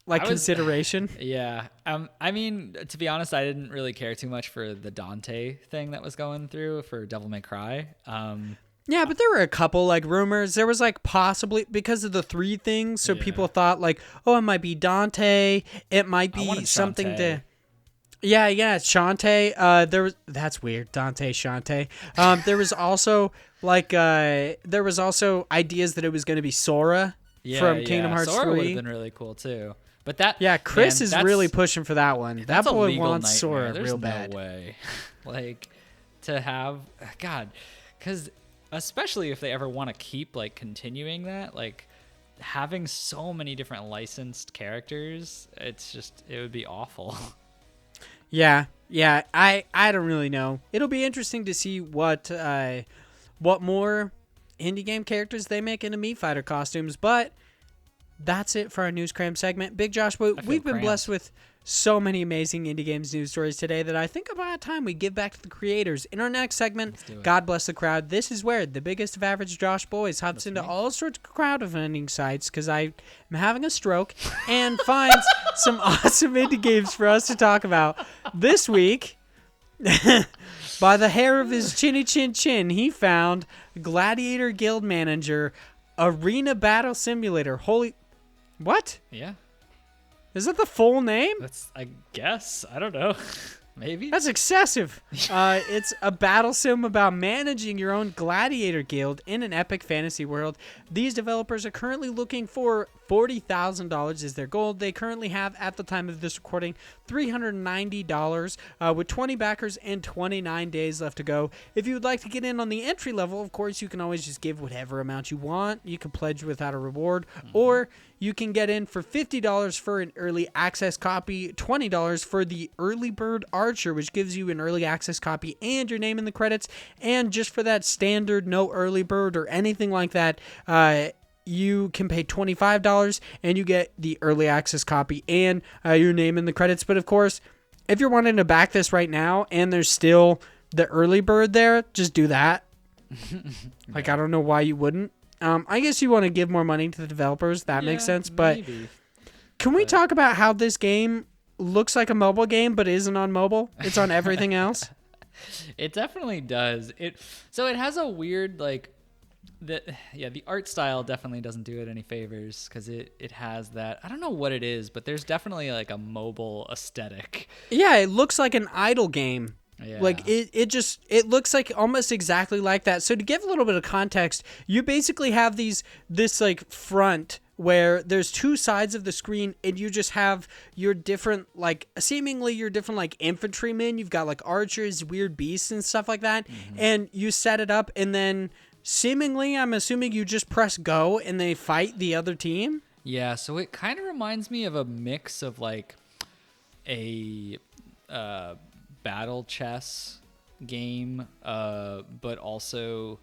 like consideration. Yeah. I mean, to be honest, I didn't really care too much for the Dante thing that was going through for Devil May Cry. Yeah, but there were a couple like rumors. There was like possibly because of the 3 things, so people thought like, oh, it might be Dante. It might be something Shantae. to. Yeah, it's Shantae. That's weird, Dante Shantae. There was also ideas that it was going to be Sora from Kingdom Hearts Sora 3. would have been really cool too. But Chris is really pushing for that one. That That's boy a legal wants nightmare. Sora There's real no bad. way. Like, to have because especially if they ever want to keep like continuing that, like having so many different licensed characters, it would be awful. Yeah. I don't really know. It'll be interesting to see what more indie game characters they make into Mii fighter costumes, but that's it for our News Cram segment. Big Josh, we've been blessed with so many amazing indie games news stories today that I think about time we give back to the creators. In our next segment, God Bless the Crowd, this is where the biggest of average Josh boys hops into all sorts of crowdfunding sites because I am having a stroke and finds some awesome indie games for us to talk about. This week, by the hair of his chinny chin chin, he found Gladiator Guild Manager, Arena Battle Simulator. Holy... What? Yeah. Is that the full name? I guess. I don't know. Maybe. That's excessive. It's a battle sim about managing your own gladiator guild in an epic fantasy world. These developers are currently looking for $40,000 is their goal. They currently have, at the time of this recording, $390 with 20 backers and 29 days left to go. If you would like to get in on the entry level, of course, you can always just give whatever amount you want. You can pledge without a reward, or you can get in for $50 for an early access copy, $20 for the early bird archer, which gives you an early access copy and your name in the credits. And just for that standard, no early bird or anything like that, you can pay $25 and you get the early access copy and your name in the credits. But of course, if you're wanting to back this right now and there's still the early bird there, just do that. Like, I don't know why you wouldn't. I guess you want to give more money to the developers. That makes sense. But can we talk about how this game looks like a mobile game but isn't on mobile? It's on everything else. It definitely does. So it has a weird, like, the art style definitely doesn't do it any favors, because it has that, I don't know what it is, but there's definitely like a mobile aesthetic. Yeah, it looks like an idle game. Yeah. Like it looks like almost exactly like that. So to give a little bit of context, you basically have this like front where there's two sides of the screen, and you just have your different, like, seemingly your different, like, infantrymen. You've got like archers, weird beasts and stuff like that. And you set it up, and then seemingly, I'm assuming you just press go and they fight the other team. Yeah, so it kind of reminds me of a mix of like a battle chess game, but also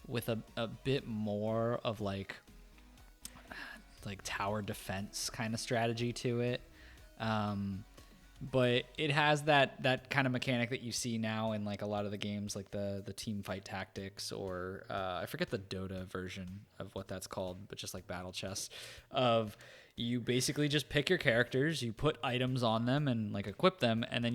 with a bit more of like tower defense kind of strategy to it. But it has that kind of mechanic that you see now in like a lot of the games, like the team fight tactics, or I forget the Dota version of what that's called, but just like battle chess, of you basically just pick your characters, you put items on them and like equip them, and then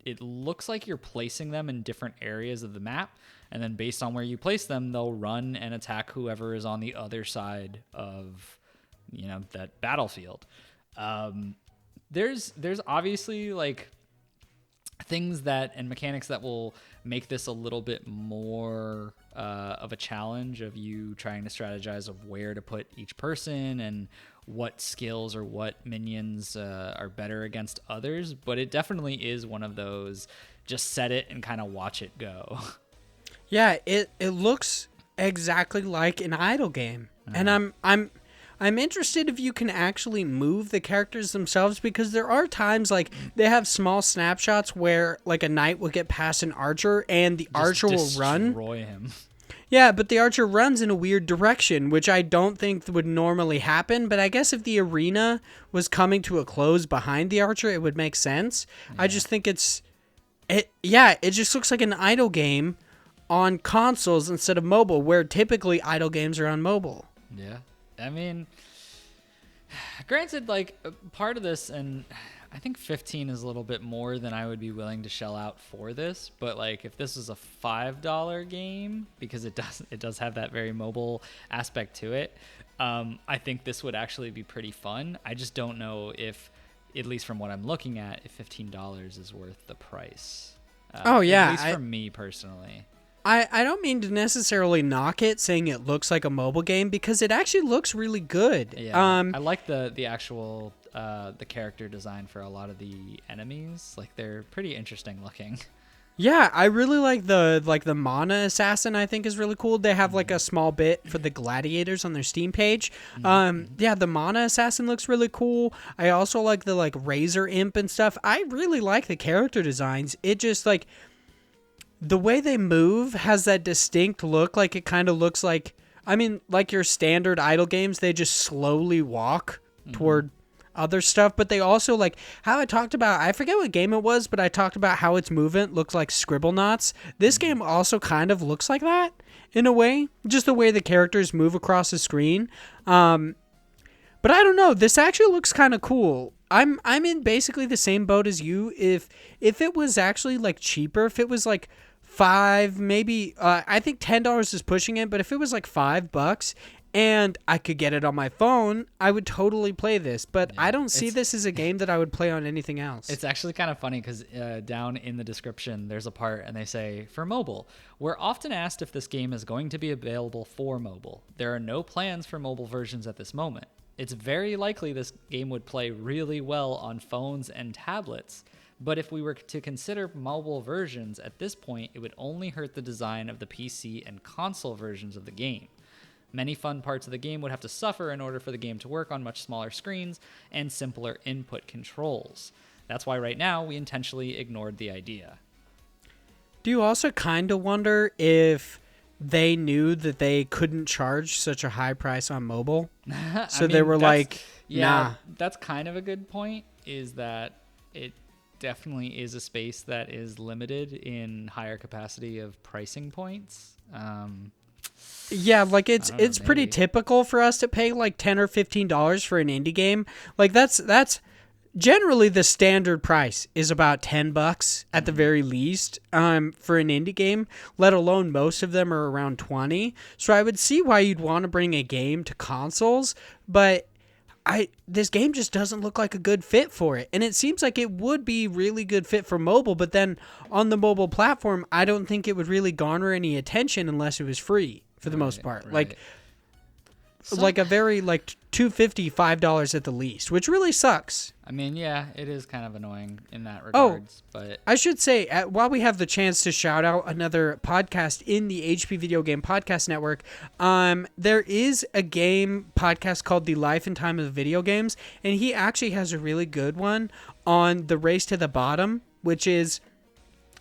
it looks like you're placing them in different areas of the map, and then based on where you place them, they'll run and attack whoever is on the other side of, that battlefield. There's obviously like things and mechanics that will make this a little bit more of a challenge of you trying to strategize of where to put each person and what skills or what minions are better against others. But it definitely is one of those just set it and kind of watch it go. Yeah, it looks exactly like an idle game. And I'm interested if you can actually move the characters themselves, because there are times like they have small snapshots where like a knight will get past an archer and the archer will run. Destroy him. Yeah, but the archer runs in a weird direction, which I don't think would normally happen. But I guess if the arena was coming to a close behind the archer, it would make sense. Yeah. I just think it just looks like an idle game on consoles instead of mobile, where typically idle games are on mobile. Yeah. I mean, granted, like, part of this, and I think 15 is a little bit more than I would be willing to shell out for this, but like if this was a $5 game, because it does have that very mobile aspect to it, I think this would actually be pretty fun. I just don't know if, at least from what I'm looking at, if $15 is worth the price. At least for me personally. I don't mean to necessarily knock it, saying it looks like a mobile game, because it actually looks really good. Yeah, I like the actual the character design for a lot of the enemies. Like, they're pretty interesting looking. Yeah, I really like the mana assassin. I think is really cool. They have like a small bit for the gladiators on their Steam page. Yeah, the mana assassin looks really cool. I also like the like razor imp and stuff. I really like the character designs. It just like, the way they move has that distinct look. Like, it kind of looks like, I mean, like your standard idle games, they just slowly walk toward other stuff. But they also, like, how I talked about, I forget what game it was, but I talked about how its movement looks like scribble knots. This game also kind of looks like that in a way, just the way the characters move across the screen. But I don't know, this actually looks kind of cool. I'm in basically the same boat as you. If it was actually like cheaper, if it was like $5, maybe I think $10 is pushing it, but if it was like $5 and I could get it on my phone, I would totally play this. But yeah, I don't see this as a game that I would play on anything else. It's actually kind of funny because down in the description there's a part and they say, for mobile, we're often asked if this game is going to be available for mobile. There are no plans for mobile versions at this moment. It's very likely this game would play really well on phones and tablets, but if we were to consider mobile versions at this point, it would only hurt the design of the PC and console versions of the game. Many fun parts of the game would have to suffer in order for the game to work on much smaller screens and simpler input controls. That's why right now we intentionally ignored the idea. Do you also kind of wonder if they knew that they couldn't charge such a high price on mobile? So they were like, nah. That's kind of a good point, is that it definitely is a space that is limited in higher capacity of pricing points. Yeah, like it's pretty typical for us to pay like $10 or $15 for an indie game. Like that's generally the standard price is about $10 at the very least for an indie game, let alone most of them are around 20. So I would see why you'd want to bring a game to consoles, but this game just doesn't look like a good fit for it. And it seems like it would be really good fit for mobile, but then on the mobile platform, I don't think it would really garner any attention unless it was free for the most part. Right. Like a very like $2.50, $5 at the least, which really sucks. I mean, yeah, it is kind of annoying in that regards. But I should say, while we have the chance to shout out another podcast in the HP Video Game Podcast Network, there is a game podcast called The Life and Time of Video Games, and he actually has a really good one on the Race to the Bottom, which is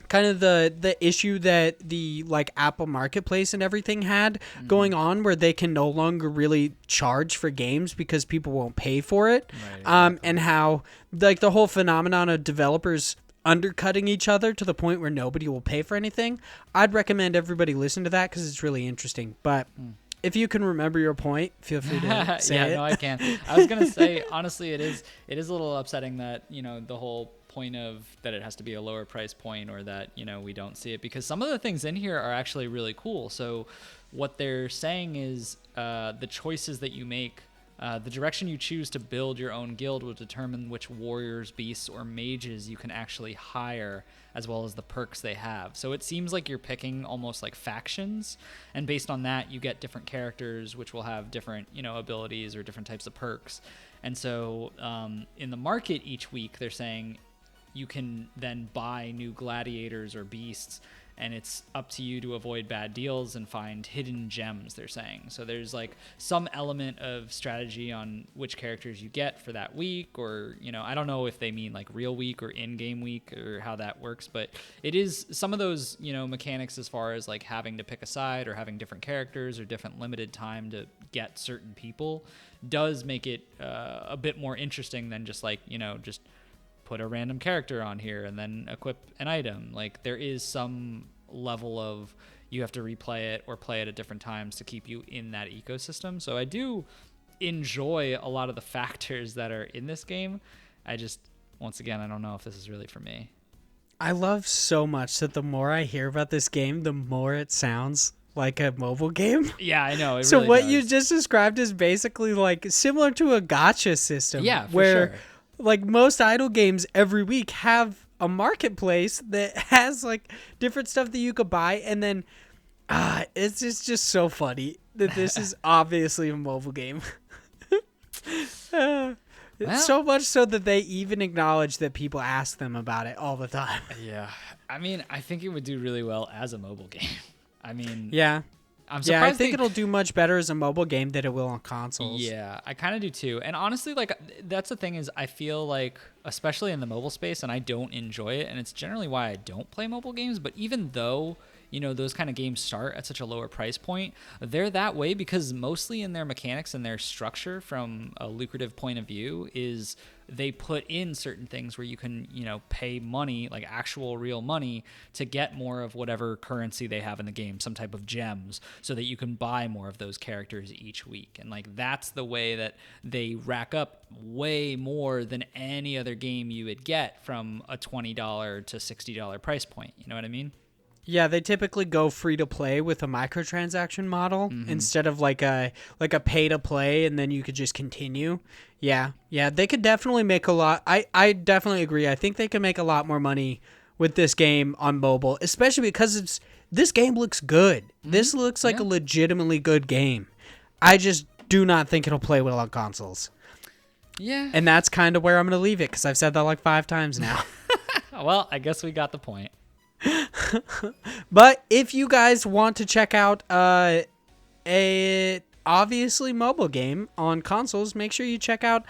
kind of the issue that the like Apple Marketplace and everything had going on, where they can no longer really charge for games because people won't pay for it. Right. And how like the whole phenomenon of developers undercutting each other to the point where nobody will pay for anything. I'd recommend everybody listen to that because it's really interesting. But if you can remember your point, feel free to say it. Yeah, no, I can. I was gonna say, honestly, it is a little upsetting that, you know, the whole point of that it has to be a lower price point, or that, you know, we don't see it, because some of the things in here are actually really cool. So what they're saying is the choices that you make, the direction you choose to build your own guild will determine which warriors, beasts, or mages you can actually hire, as well as the perks they have. So it seems like you're picking almost like factions, and based on that you get different characters which will have different, you know, abilities or different types of perks. And so in the market each week, they're saying you can then buy new gladiators or beasts, and it's up to you to avoid bad deals and find hidden gems, they're saying. So there's like some element of strategy on which characters you get for that week, or, you know, I don't know if they mean like real week or in-game week or how that works, but it is some of those, you know, mechanics as far as like having to pick a side or having different characters or different limited time to get certain people does make it a bit more interesting than just like, you know, just put a random character on here and then equip an item. Like there is some level of you have to replay it or play it at different times to keep you in that ecosystem. So I do enjoy a lot of the factors that are in this game. I just, once again, I don't know if this is really for me. I love so much that the more I hear about this game, the more it sounds like a mobile game. Yeah, I know. So really what you just described is basically like similar to a gacha system. Yeah, for where sure. Like most idle games every week have a marketplace that has like different stuff that you could buy, and then it's just so funny that this is obviously a mobile game. So much so that they even acknowledge that people ask them about it all the time. Yeah. I mean, I think it would do really well as a mobile game. I mean, yeah. I'm surprised. Yeah, I think it'll do much better as a mobile game than it will on consoles. Yeah, I kind of do too. And honestly, like, that's the thing is I feel like, especially in the mobile space, and I don't enjoy it, and it's generally why I don't play mobile games, but even though, you know, those kind of games start at such a lower price point, they're that way because mostly in their mechanics and their structure from a lucrative point of view is they put in certain things where you can, you know, pay money, like actual real money, to get more of whatever currency they have in the game, some type of gems, so that you can buy more of those characters each week. And like that's the way that they rack up way more than any other game you would get from a $20 to $60 price point. You know what I mean? Yeah, they typically go free to play with a microtransaction model instead of like a pay to play and then you could just continue. Yeah, they could definitely make a lot. I definitely agree. I think they can make a lot more money with this game on mobile, especially because this game looks good. This looks like a legitimately good game. I just do not think it'll play well on consoles. Yeah. And that's kind of where I'm going to leave it because I've said that like 5 times now. Well, I guess we got the point. But if you guys want to check out a obviously mobile game on consoles, make sure you check out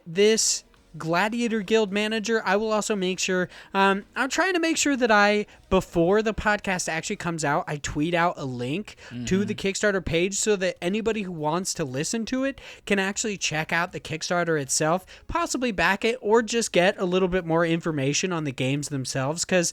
this Gladiator Guild Manager. I will also make sure, I'm trying to make sure that before the podcast actually comes out, I tweet out a link to the Kickstarter page so that anybody who wants to listen to it can actually check out the Kickstarter itself, possibly back it, or just get a little bit more information on the games themselves, because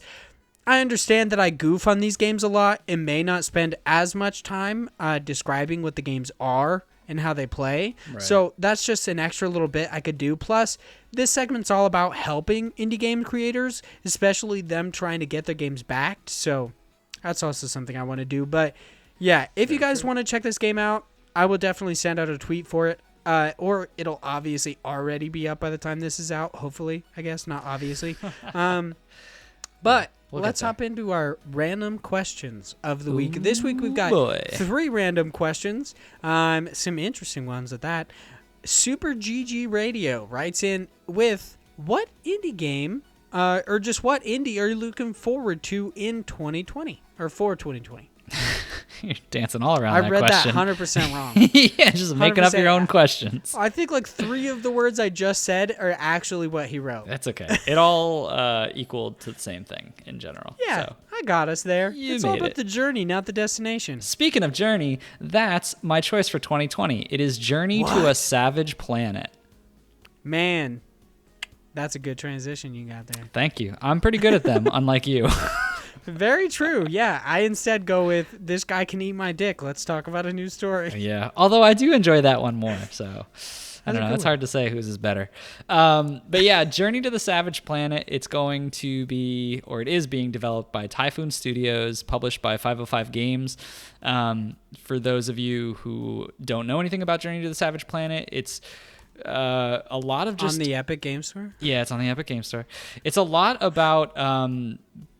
I understand that I goof on these games a lot and may not spend as much time describing what the games are and how they play. Right. So that's just an extra little bit I could do. Plus, this segment's all about helping indie game creators, especially them trying to get their games backed. So that's also something I want to do. But yeah, if you guys want to check this game out, I will definitely send out a tweet for it. Or it'll obviously already be up by the time this is out. Hopefully, I guess. Not obviously. But let's hop into our random questions of the week. This week we've got 3 random questions, some interesting ones at that. Super GG Radio writes in with, what indie game, or just what indie are you looking forward to in 2020, or for 2020? You're dancing all around that question. I read that 100% wrong. Yeah, just making up your own questions. I think like 3 of the words I just said are actually what he wrote. That's okay. It all equaled to the same thing in general. Yeah, so. I got us there. It's all about it. the journey, not the destination. Speaking of journey, that's my choice for 2020. It is Journey to a Savage Planet. Man, that's a good transition you got there. Thank you. I'm pretty good at them, unlike you. Very true. Yeah, I instead go with, this guy can eat my dick. Let's talk about a new story. Yeah, although I do enjoy that one more, so I don't know. It's hard to say whose is better. But yeah, Journey to the Savage Planet, it's going to be, or it is being developed by Typhoon Studios, published by 505 Games. For those of you who don't know anything about Journey to the Savage Planet, it's a lot of just... On the Epic Game Store? Yeah, it's on the Epic Game Store. It's a lot about...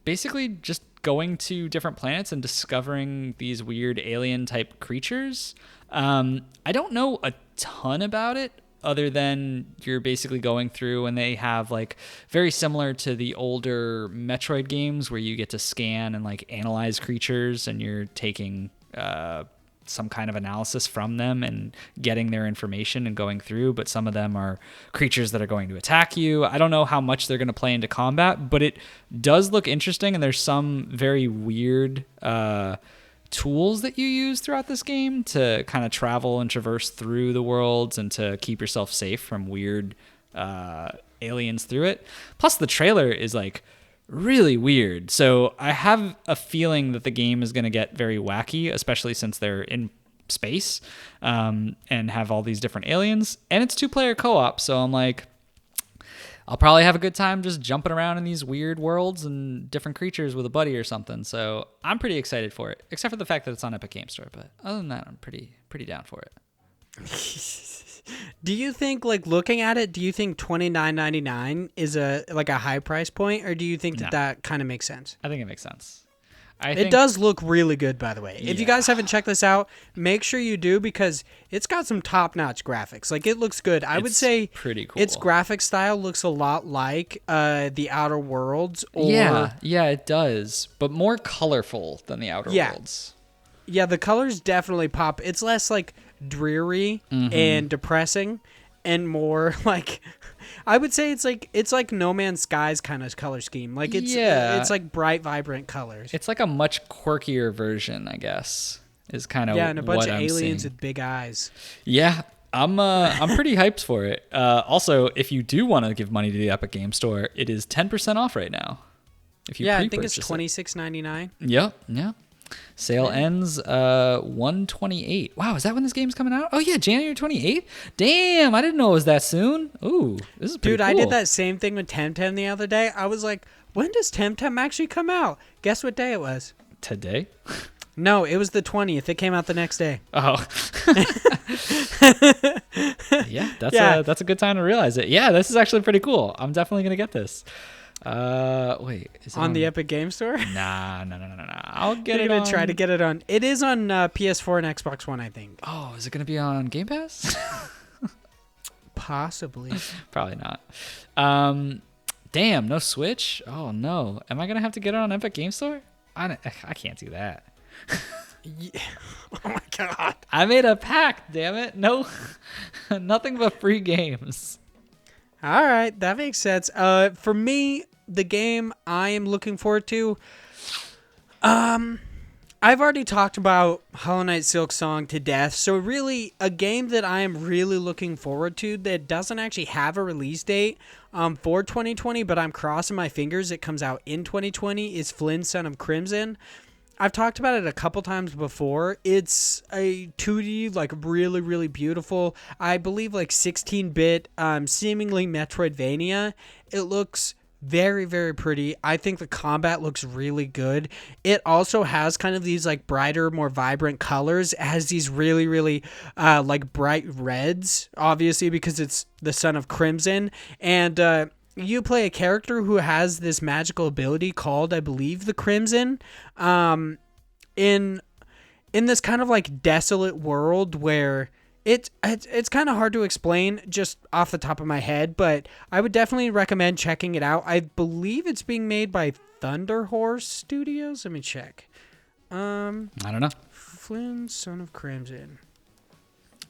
basically just going to different planets and discovering these weird alien type creatures. I don't know a ton about it other than you're basically going through, and they have like very similar to the older Metroid games where you get to scan and like analyze creatures, and you're taking some kind of analysis from them and getting their information and going through, but some of them are creatures that are going to attack you. I don't know how much they're going to play into combat, but it does look interesting, and there's some very weird tools that you use throughout this game to kind of travel and traverse through the worlds and to keep yourself safe from weird aliens through it. Plus, the trailer is like really weird. So I have a feeling that the game is going to get very wacky, especially since they're in space and have all these different aliens. And it's 2-player co-op, so I'm like, I'll probably have a good time just jumping around in these weird worlds and different creatures with a buddy or something. So I'm pretty excited for it, except for the fact that it's on Epic Game Store. But other than that, I'm pretty down for it. Do you think, like, looking at it, do you think $29.99 is a high price point, or do you think that kind of makes sense? I think it makes sense. It does look really good, by the way. Yeah. If you guys haven't checked this out, make sure you do, because it's got some top-notch graphics. Like, it looks good. I would say pretty cool. Its graphic style looks a lot like The Outer Worlds. Or, yeah, it does, but more colorful than The Outer Worlds. Yeah, the colors definitely pop. It's less, like, dreary and depressing, and more like, I would say it's like No Man's Sky's kind of color scheme. Like it's like bright, vibrant colors. It's like a much quirkier version, I guess, is kind of and a bunch of seeing. aliens with big eyes. Yeah, I'm pretty hyped for it. Also, if you do want to give money to the Epic Game Store, it is 10% off right now. If you I think it's $26.99. Yep, yeah. Sale ends 1/28. Wow, is that when this game's coming out? Oh yeah, January 28th. Damn, I didn't know it was that soon. Ooh, this is pretty cool. I did that same thing with TemTem the other day. I was like, when does TemTem actually come out? Guess what day it was? Today? No, it was the 20th. It came out the next day. Oh. Yeah, that's a good time to realize it. Yeah, this is actually pretty cool. I'm definitely gonna get this. Wait, is it on the Epic Game Store? Nah. I'll get You're it gonna on. try to get it on. It is on PS4 and Xbox One, I think. Oh, is it gonna be on Game Pass? Possibly. Probably not. Damn, no Switch? Oh no. Am I gonna have to get it on Epic Game Store? I can't do that. Yeah. Oh my god. I made a pack, damn it. No, nothing but free games. All right, that makes sense. For me, the game I am looking forward to, I've already talked about Hollow Knight Silk Song to death, so really a game that I am really looking forward to that doesn't actually have a release date for 2020, but I'm crossing my fingers it comes out in 2020, is Flynn, Son of Crimson. I've talked about it a couple times before. It's a 2D, like really, really beautiful, I believe like 16-bit, seemingly Metroidvania. It looks very, very pretty. I think the combat looks really good. It also has kind of these like brighter, more vibrant colors. It has these really, really like bright reds, obviously because it's the Son of Crimson. And you play a character who has this magical ability called, I believe, the Crimson. In this kind of like desolate world where it's kind of hard to explain just off the top of my head, but I would definitely recommend checking it out. I believe it's being made by Thunder Horse Studios. Let me check. I don't know. Flynn, Son of Crimson.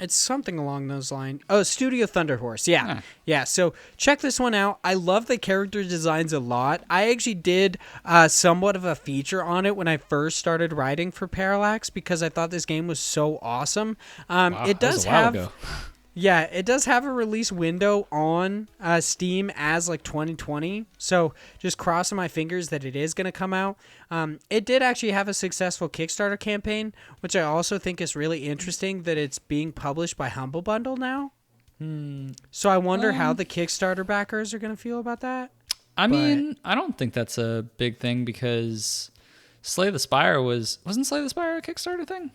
It's something along those lines. Oh, Studio Thunder Horse. Yeah. Huh. Yeah. So check this one out. I love the character designs a lot. I actually did somewhat of a feature on it when I first started writing for Parallax because I thought this game was so awesome. Wow, it does that was a while have. ago. Yeah, it does have a release window on Steam as like 2020. So just crossing my fingers that it is going to come out. It did actually have a successful Kickstarter campaign, which I also think is really interesting that it's being published by Humble Bundle now. So I wonder how the Kickstarter backers are going to feel about that. I mean, I don't think that's a big thing because Slay the Spire wasn't Slay the Spire a Kickstarter thing?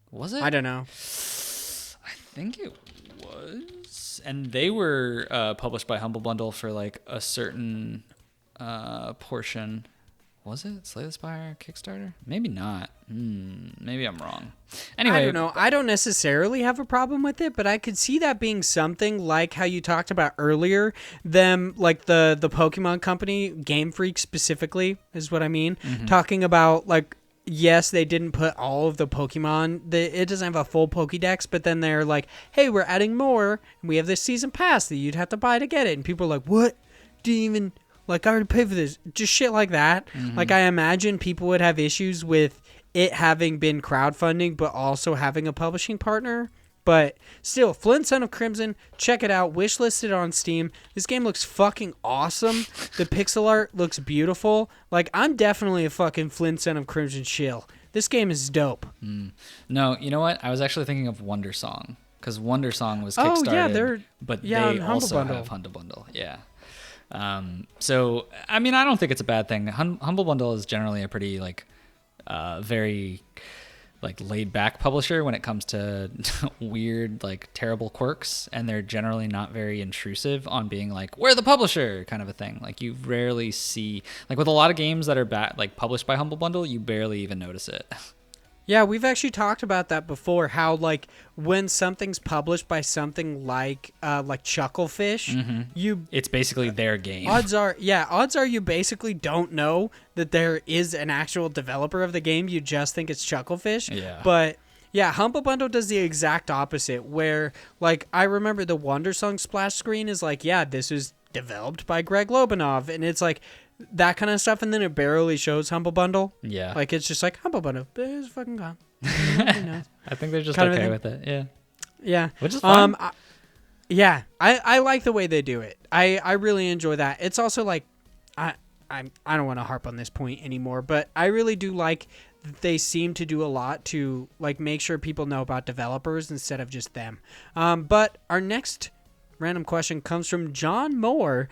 Was it? I don't know. I think it was, and they were published by Humble Bundle for like a certain portion. Was it Slay the Spire Kickstarter? Maybe not. Maybe I'm wrong. Anyway, I don't know. I don't necessarily have a problem with it, but I could see that being something like how you talked about earlier. Them, like the Pokemon company, Game Freak specifically, is what I mean. Talking about like, yes, they didn't put all of the Pokemon. It doesn't have a full Pokédex, but then they're like, hey, we're adding more, and we have this season pass that you'd have to buy to get it. And people are like, what? Do you even... Like, I already paid for this. Just shit like that. Like, I imagine people would have issues with it having been crowdfunding, but also having a publishing partner. But still, Flynn, Son of Crimson, check it out. Wishlisted on Steam. This game looks fucking awesome. The pixel art looks beautiful. Like, I'm definitely a fucking Flynn, Son of Crimson shill. This game is dope. No, you know what? I was actually thinking of Wonder Song because Wonder Song was Kickstarted, but they also have Humble Bundle. Yeah. So, I mean, I don't think it's a bad thing. Humble Bundle is generally a pretty, like, very, like, laid-back publisher when it comes to weird, like, terrible quirks, and they're generally not very intrusive on being, like, we're the publisher kind of a thing. Like, you rarely see, like, with a lot of games that are, like, published by Humble Bundle, you barely even notice it. Yeah, we've actually talked about that before, how, like, when something's published by something like Chucklefish, It's basically their game. odds are you basically don't know that there is an actual developer of the game. You just think it's Chucklefish. Yeah. But yeah, Humble Bundle does the exact opposite, where, like, I remember the Wonder Song splash screen is like, yeah, this was developed by Greg Lobanov, and it's like that kind of stuff, and then it barely shows Humble Bundle. Yeah. Like, it's just like, Humble Bundle, it's fucking gone. I think they're just kind of okay thing. with it. Yeah. Yeah. Which is fine. I like the way they do it. I really enjoy that. It's also like, I don't want to harp on this point anymore, but I really do like that they seem to do a lot to, like, make sure people know about developers instead of just them. But our next random question comes from John Moore,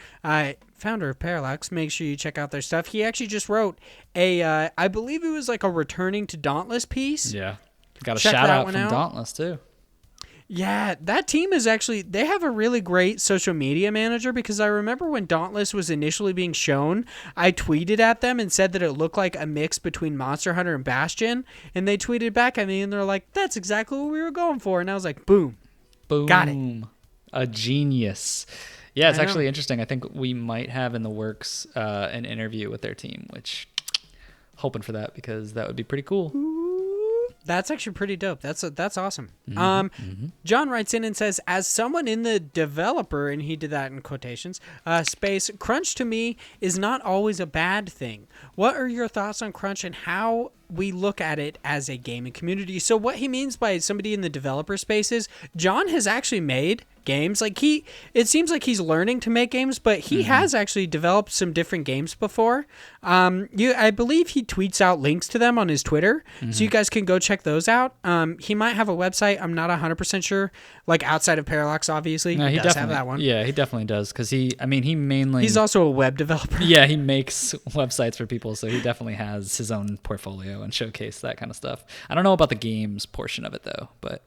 founder of Parallax. Make sure you check out their stuff. He actually just wrote I believe it was like a returning to Dauntless piece. Yeah. Got a Check shout that out one from out. Dauntless too. Yeah, that team is actually, they have a really great social media manager, because I remember when Dauntless was initially being shown, I tweeted at them and said that it looked like a mix between Monster Hunter and Bastion, and they tweeted back at me and they're like, that's exactly what we were going for. And I was like, boom. Boom. Got it. A genius. Yeah, it's actually interesting. I think we might have in the works an interview with their team, which hoping for that, because that would be pretty cool. That's actually pretty dope. That's awesome. John writes in and says, as someone in the developer, and he did that in quotations, space, crunch to me is not always a bad thing. What are your thoughts on crunch and how we look at it as a gaming community? So what he means by somebody in the developer space is John has actually made games. Like it seems like he's learning to make games, but he has actually developed some different games before. I believe he tweets out links to them on his Twitter, so you guys can go check those out. He might have a website. I'm not 100% sure. Like outside of Parallax, obviously, no, he does have that one. Yeah, he definitely does, because he's also a web developer. Yeah, he makes websites for people, so he definitely has his own portfolio and showcase that kind of stuff. I don't know about the games portion of it though, but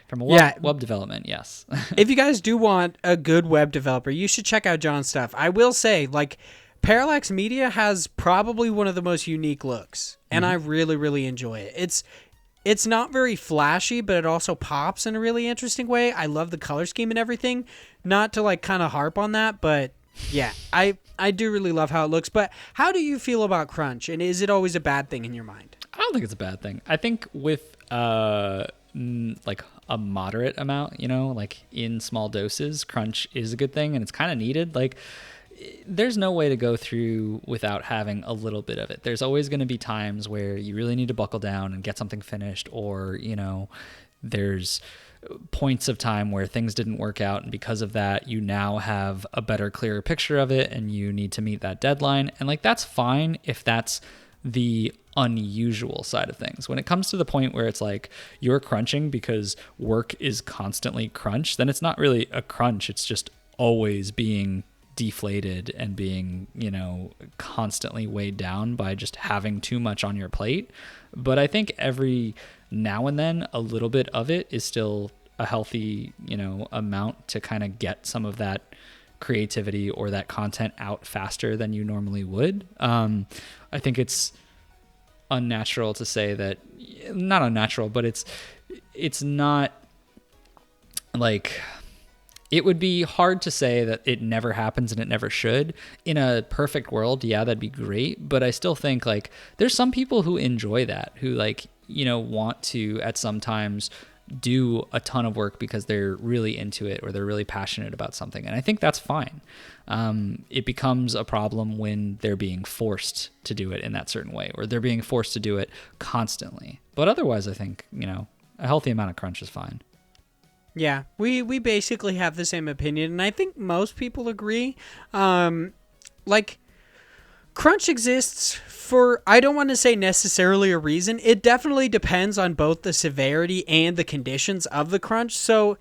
from a web development, yes. If you guys do want a good web developer, you should check out John's stuff. I will say, like, Parallax Media has probably one of the most unique looks, and I really, really enjoy it. It's not very flashy, but it also pops in a really interesting way. I love the color scheme and everything. Not to, like, kind of harp on that, but yeah, I do really love how it looks. But how do you feel about crunch, and is it always a bad thing in your mind? I don't think it's a bad thing. I think with like a moderate amount, like in small doses, crunch is a good thing, and it's kind of needed. Like, there's no way to go through without having a little bit of it. There's always going to be times where you really need to buckle down and get something finished, or there's points of time where things didn't work out, and because of that you now have a better, clearer picture of it, and you need to meet that deadline. And like, that's fine if that's the unusual side of things. When it comes to the point where it's like you're crunching because work is constantly crunched, then it's not really a crunch. It's just always being deflated and being, constantly weighed down by just having too much on your plate. But I think every now and then a little bit of it is still a healthy, amount to kind of get some of that creativity or that content out faster than you normally would. I think it's unnatural to say that, not unnatural, but it's not like, it would be hard to say that it never happens and it never should. In a perfect world, yeah, that'd be great. But I still think like there's some people who enjoy that, who like, want to at some times do a ton of work because they're really into it or they're really passionate about something. And I think that's fine. It becomes a problem when they're being forced to do it in that certain way, or they're being forced to do it constantly. But otherwise, I think, a healthy amount of crunch is fine. Yeah, we basically have the same opinion, and I think most people agree. Like, crunch exists for, I don't want to say necessarily a reason. It definitely depends on both the severity and the conditions of the crunch. So,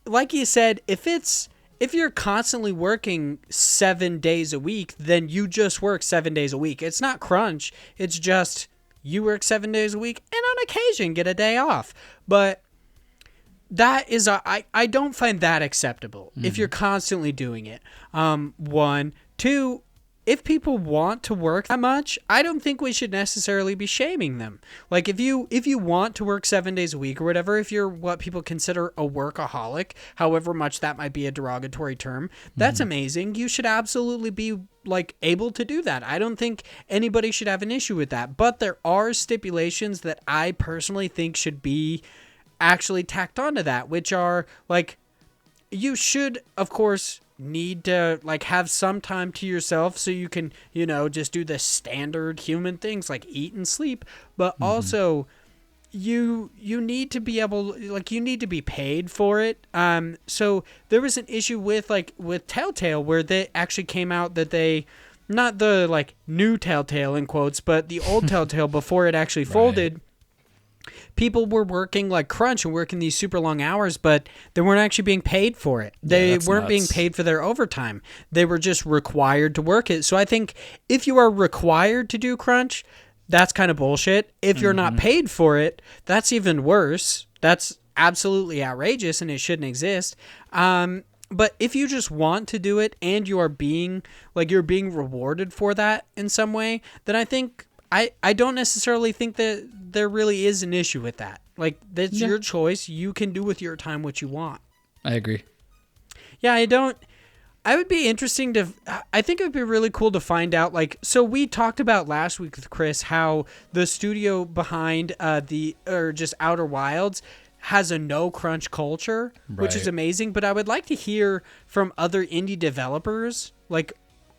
like you said, if you're constantly working 7 days a week, then you just work 7 days a week. It's not crunch. It's just you work 7 days a week and on occasion get a day off. But that is, I don't find that acceptable if you're constantly doing it. One. Two, if people want to work that much, I don't think we should necessarily be shaming them. Like, if you want to work 7 days a week or whatever, if you're what people consider a workaholic, however much that might be a derogatory term, that's amazing. You should absolutely be like able to do that. I don't think anybody should have an issue with that. But there are stipulations that I personally think should be actually tacked onto that, which are like, you should, of course, need to like have some time to yourself so you can, just do the standard human things like eat and sleep, but also you need to be able, like, you need to be paid for it. So there was an issue with Telltale where they actually came out that they, not the like new Telltale in quotes, but the old Telltale before it actually folded. People were working like crunch and working these super long hours, but they weren't actually being paid for it. They weren't being paid for their overtime. They were just required to work it. So I think if you are required to do crunch, that's kind of bullshit. If you're not paid for it, that's even worse. That's absolutely outrageous and it shouldn't exist. But if you just want to do it and you're being rewarded for that in some way, then I think I don't necessarily think that there really is an issue with that. Like, that's your choice. You can do with your time what you want. I agree. Yeah, I would be interesting I think it would be really cool to find out, like, so we talked about last week with Chris how the studio behind just Outer Wilds has a no crunch culture, which is amazing. But I would like to hear from other indie developers, like,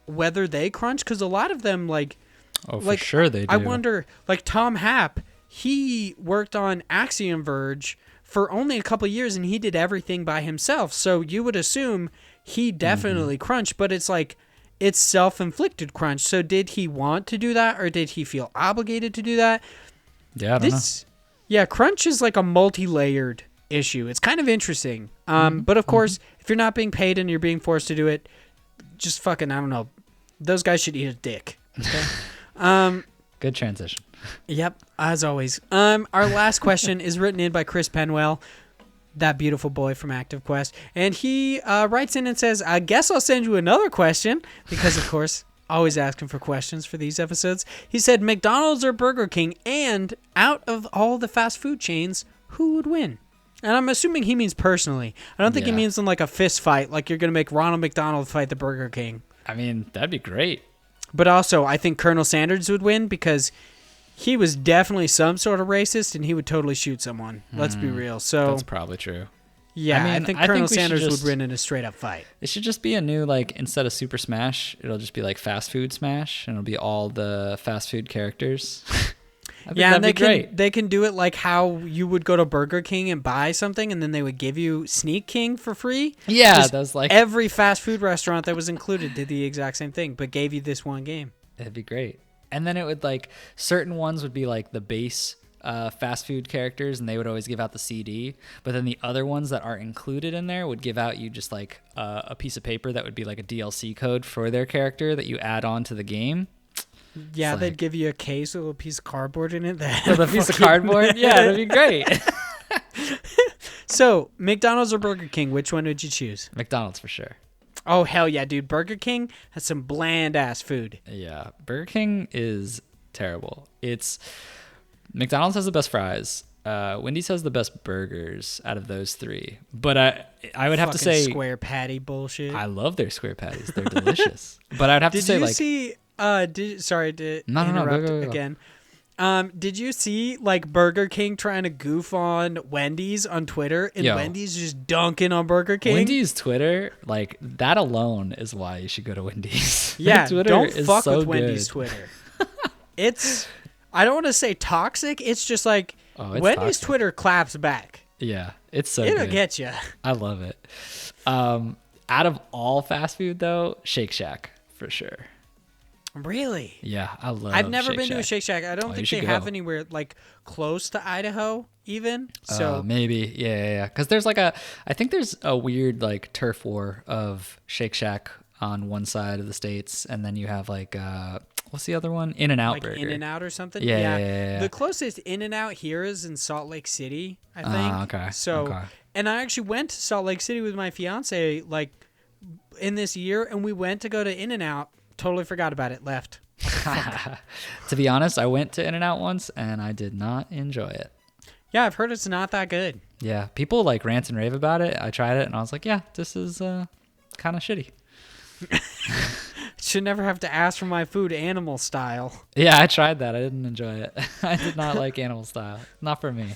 whether they crunch, because a lot of them, for sure they do. I wonder, like Tom Happ, he worked on Axiom Verge for only a couple years and he did everything by himself. So you would assume he definitely crunched, but it's like, it's self-inflicted crunch. So did he want to do that, or did he feel obligated to do that? Yeah, I don't know. Yeah, crunch is like a multi-layered issue. It's kind of interesting. But of course, if you're not being paid and you're being forced to do it, just fucking, I don't know. Those guys should eat a dick. Okay? Good transition. Yep, as always. Our last question is written in by Chris Penwell, that beautiful boy from Active Quest. And he writes in and says, I guess I'll send you another question, because, of course, always asking for questions for these episodes. He said, McDonald's or Burger King, and out of all the fast food chains, who would win? And I'm assuming he means personally. I don't think he means in like a fist fight, like you're going to make Ronald McDonald fight the Burger King. I mean, that'd be great. But also, I think Colonel Sanders would win because he was definitely some sort of racist and he would totally shoot someone. Let's be real. So that's probably true. Yeah, I think Colonel Sanders would win in a straight up fight. It should just be a new, like, instead of Super Smash, it'll just be like Fast Food Smash, and it'll be all the fast food characters. Yeah, and they can do it like how you would go to Burger King and buy something, and then they would give you Sneak King for free. Yeah, that's like every fast food restaurant that was included did the exact same thing, but gave you this one game. It'd be great. And then it would, like, certain ones would be like the base fast food characters, and they would always give out the CD, but then the other ones that aren't included in there would give out you just like a piece of paper that would be like a DLC code for their character that you add on to the game. Yeah, they'd give you a case with a piece of cardboard in it. With a piece of cardboard? Yeah, that'd be great. So, McDonald's or Burger King, which one would you choose? McDonald's for sure. Oh, hell yeah, dude. Burger King has some bland-ass food. Yeah, Burger King is terrible. McDonald's has the best fries. Wendy's has the best burgers out of those three. But I would have to say square patty bullshit. I love their square patties. They're delicious. But I'd have to say, like, sorry to interrupt go. Again. Did you see like Burger King trying to goof on Wendy's on Twitter, and Wendy's just dunking on Burger King? Wendy's Twitter, like, that alone is why you should go to Wendy's. Yeah, Twitter don't fuck so with Wendy's Twitter. I don't want to say toxic. It's just like Wendy's toxic. Twitter claps back. Yeah, it's so It'll good. get you. I love it. Out of all fast food, though, Shake Shack for sure. Really? Yeah, I love I've never Shake been Shack. to a Shake Shack. I don't think they have anywhere like close to Idaho even. So maybe. Yeah. Because there's like I think there's a weird like turf war of Shake Shack on one side of the states, and then you have like what's the other one? In-N-Out like Burger. In-N-Out or something? Yeah. The closest In-N-Out here is in Salt Lake City, I think. Okay. So, and I actually went to Salt Lake City with my fiance like in this year, and we went to go to In-N-Out. Totally forgot about it. Left. To be honest, I went to In-N-Out once, and I did not enjoy it. Yeah, I've heard it's not that good. Yeah, people like rant and rave about it. I tried it, and I was like, yeah, this is kind of shitty. Should never have to ask for my food animal style. Yeah, I tried that. I didn't enjoy it. I did not like animal style. Not for me.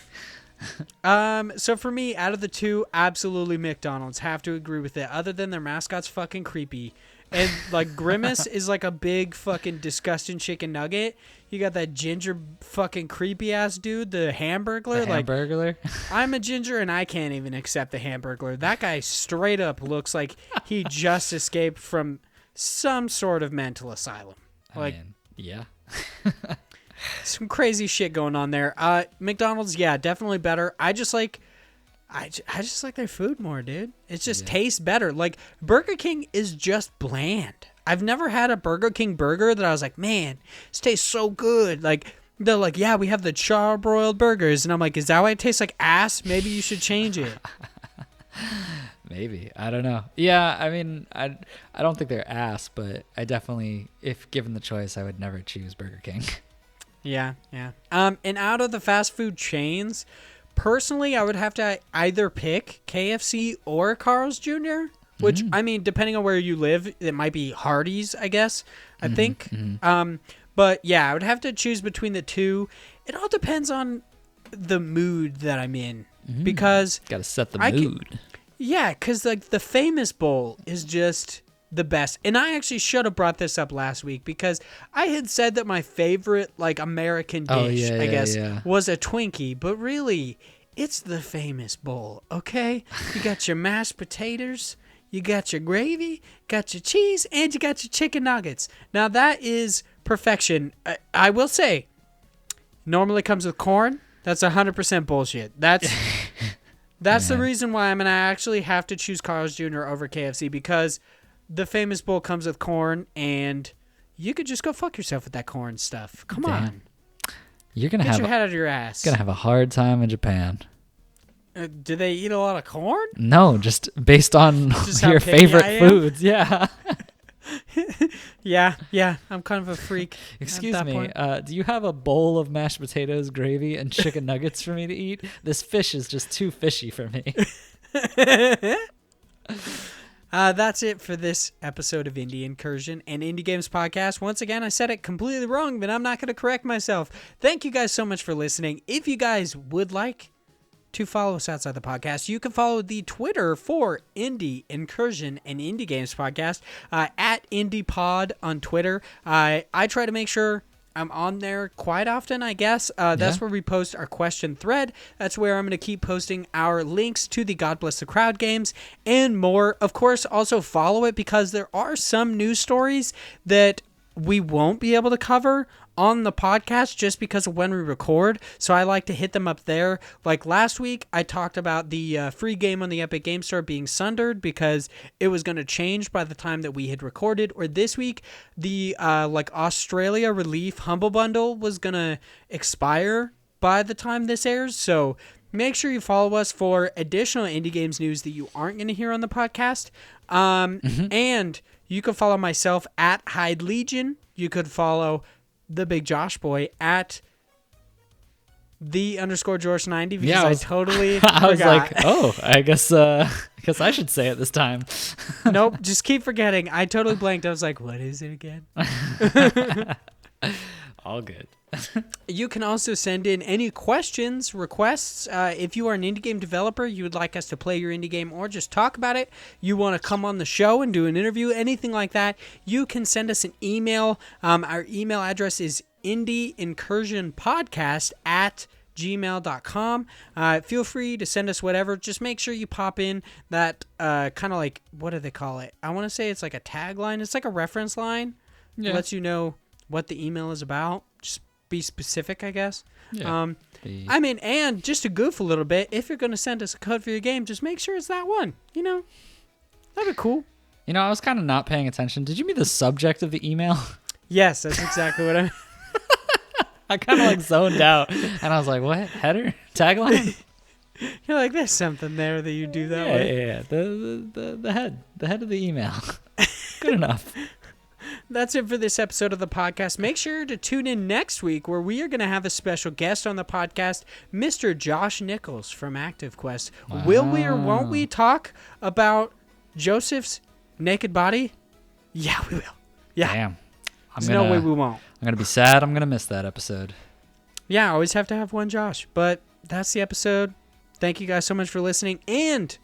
So for me, out of the two, absolutely McDonald's. Have to agree with it. Other than their mascot's fucking creepy. And like Grimace is like a big fucking disgusting chicken nugget. You got that ginger fucking creepy ass dude, the Hamburglar. Hamburglar? I'm a ginger and I can't even accept the Hamburglar. That guy straight up looks like he just escaped from some sort of mental asylum. Like, yeah. Some crazy shit going on there. McDonald's, yeah, definitely better. I just like their food more, dude. It just tastes better. Like, Burger King is just bland. I've never had a Burger King burger that I was like, man, this tastes so good. Like, They're like, yeah, we have the charbroiled burgers. And I'm like, is that why it tastes like ass? Maybe you should change it. Maybe. I don't know. Yeah, I mean, I don't think they're ass, but I definitely, if given the choice, I would never choose Burger King. Yeah. And out of the fast food chains, personally, I would have to either pick KFC or Carl's Jr., which, I mean, depending on where you live, it might be Hardee's, I guess, I think. But yeah, I would have to choose between the two. It all depends on the mood that I'm in. Because got to set the mood. Yeah, because like the Famous Bowl is just the best. And I actually should have brought this up last week because I had said that my favorite like American dish, I guess, was a Twinkie. But really, it's the Famous Bowl, okay? You got your mashed potatoes, you got your gravy, got your cheese, and you got your chicken nuggets. Now that is perfection. I will say, normally comes with corn. That's 100% bullshit. That's the reason why I'm going to actually have to choose Carl's Jr. over KFC because the Famous Bowl comes with corn and you could just go fuck yourself with that corn stuff. Come on. You're going to Get your head out of your ass. Going to have a hard time in Japan. Do they eat a lot of corn? No, just based on your favorite foods. Yeah. Yeah. I'm kind of a freak. Excuse me. Do you have a bowl of mashed potatoes, gravy, and chicken nuggets for me to eat? This fish is just too fishy for me. That's it for this episode of Indie Incursion and Indie Games Podcast. Once again, I said it completely wrong, but I'm not going to correct myself. Thank you guys so much for listening. If you guys would like to follow us outside the podcast, you can follow the Twitter for Indie Incursion and Indie Games Podcast at IndiePod on Twitter. I try to make sure I'm on there quite often, I guess. That's where we post our question thread. That's where I'm going to keep posting our links to the God Bless the Crowd games and more. Of course, also follow it because there are some news stories that we won't be able to cover on the podcast just because of when we record. So I like to hit them up there. Like last week, I talked about the free game on the Epic Game Store being sundered because it was going to change by the time that we had recorded. Or this week, the like Australia Relief Humble Bundle was going to expire by the time this airs. So make sure you follow us for additional indie games news that you aren't going to hear on the podcast. And you can follow myself at Hyde Legion. You could follow the Big Josh Boy at _George90 because I totally I was like, oh, I guess I should say it this time. Nope, just keep forgetting. I totally blanked. I was like, what is it again? All good. You can also send in any questions, requests. If you are an indie game developer, you would like us to play your indie game or just talk about it, you want to come on the show and do an interview, anything like that, you can send us an email. Our email address is indieincursionpodcast@gmail.com. Feel free to send us whatever. Just make sure you pop in that kind of like, what do they call it? I want to say it's like a tagline. It's like a reference line. It lets you know what the email is about. Just be specific, I guess. I mean, and just to goof a little bit, if you're going to send us a code for your game, just make sure it's that one. You know, that'd be cool. You know, I was kind of not paying attention. Did you mean the subject of the email? Yes, that's exactly what I meant. I kind of like zoned out, and I was like, what? Header? Tagline? You're like, there's something there that you do that way. Yeah. The head of the email. Good enough. That's it for this episode of the podcast. Make sure to tune in next week where we are going to have a special guest on the podcast, Mr. Josh Nichols from Active Quest. Wow. Will we or won't we talk about Joseph's naked body? Yeah, we will. Yeah. Damn. There's no way we won't. I'm going to be sad. I'm going to miss that episode. Yeah, I always have to have one Josh. But that's the episode. Thank you guys so much for listening. And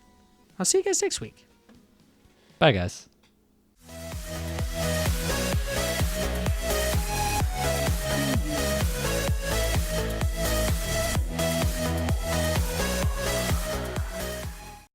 I'll see you guys next week. Bye, guys.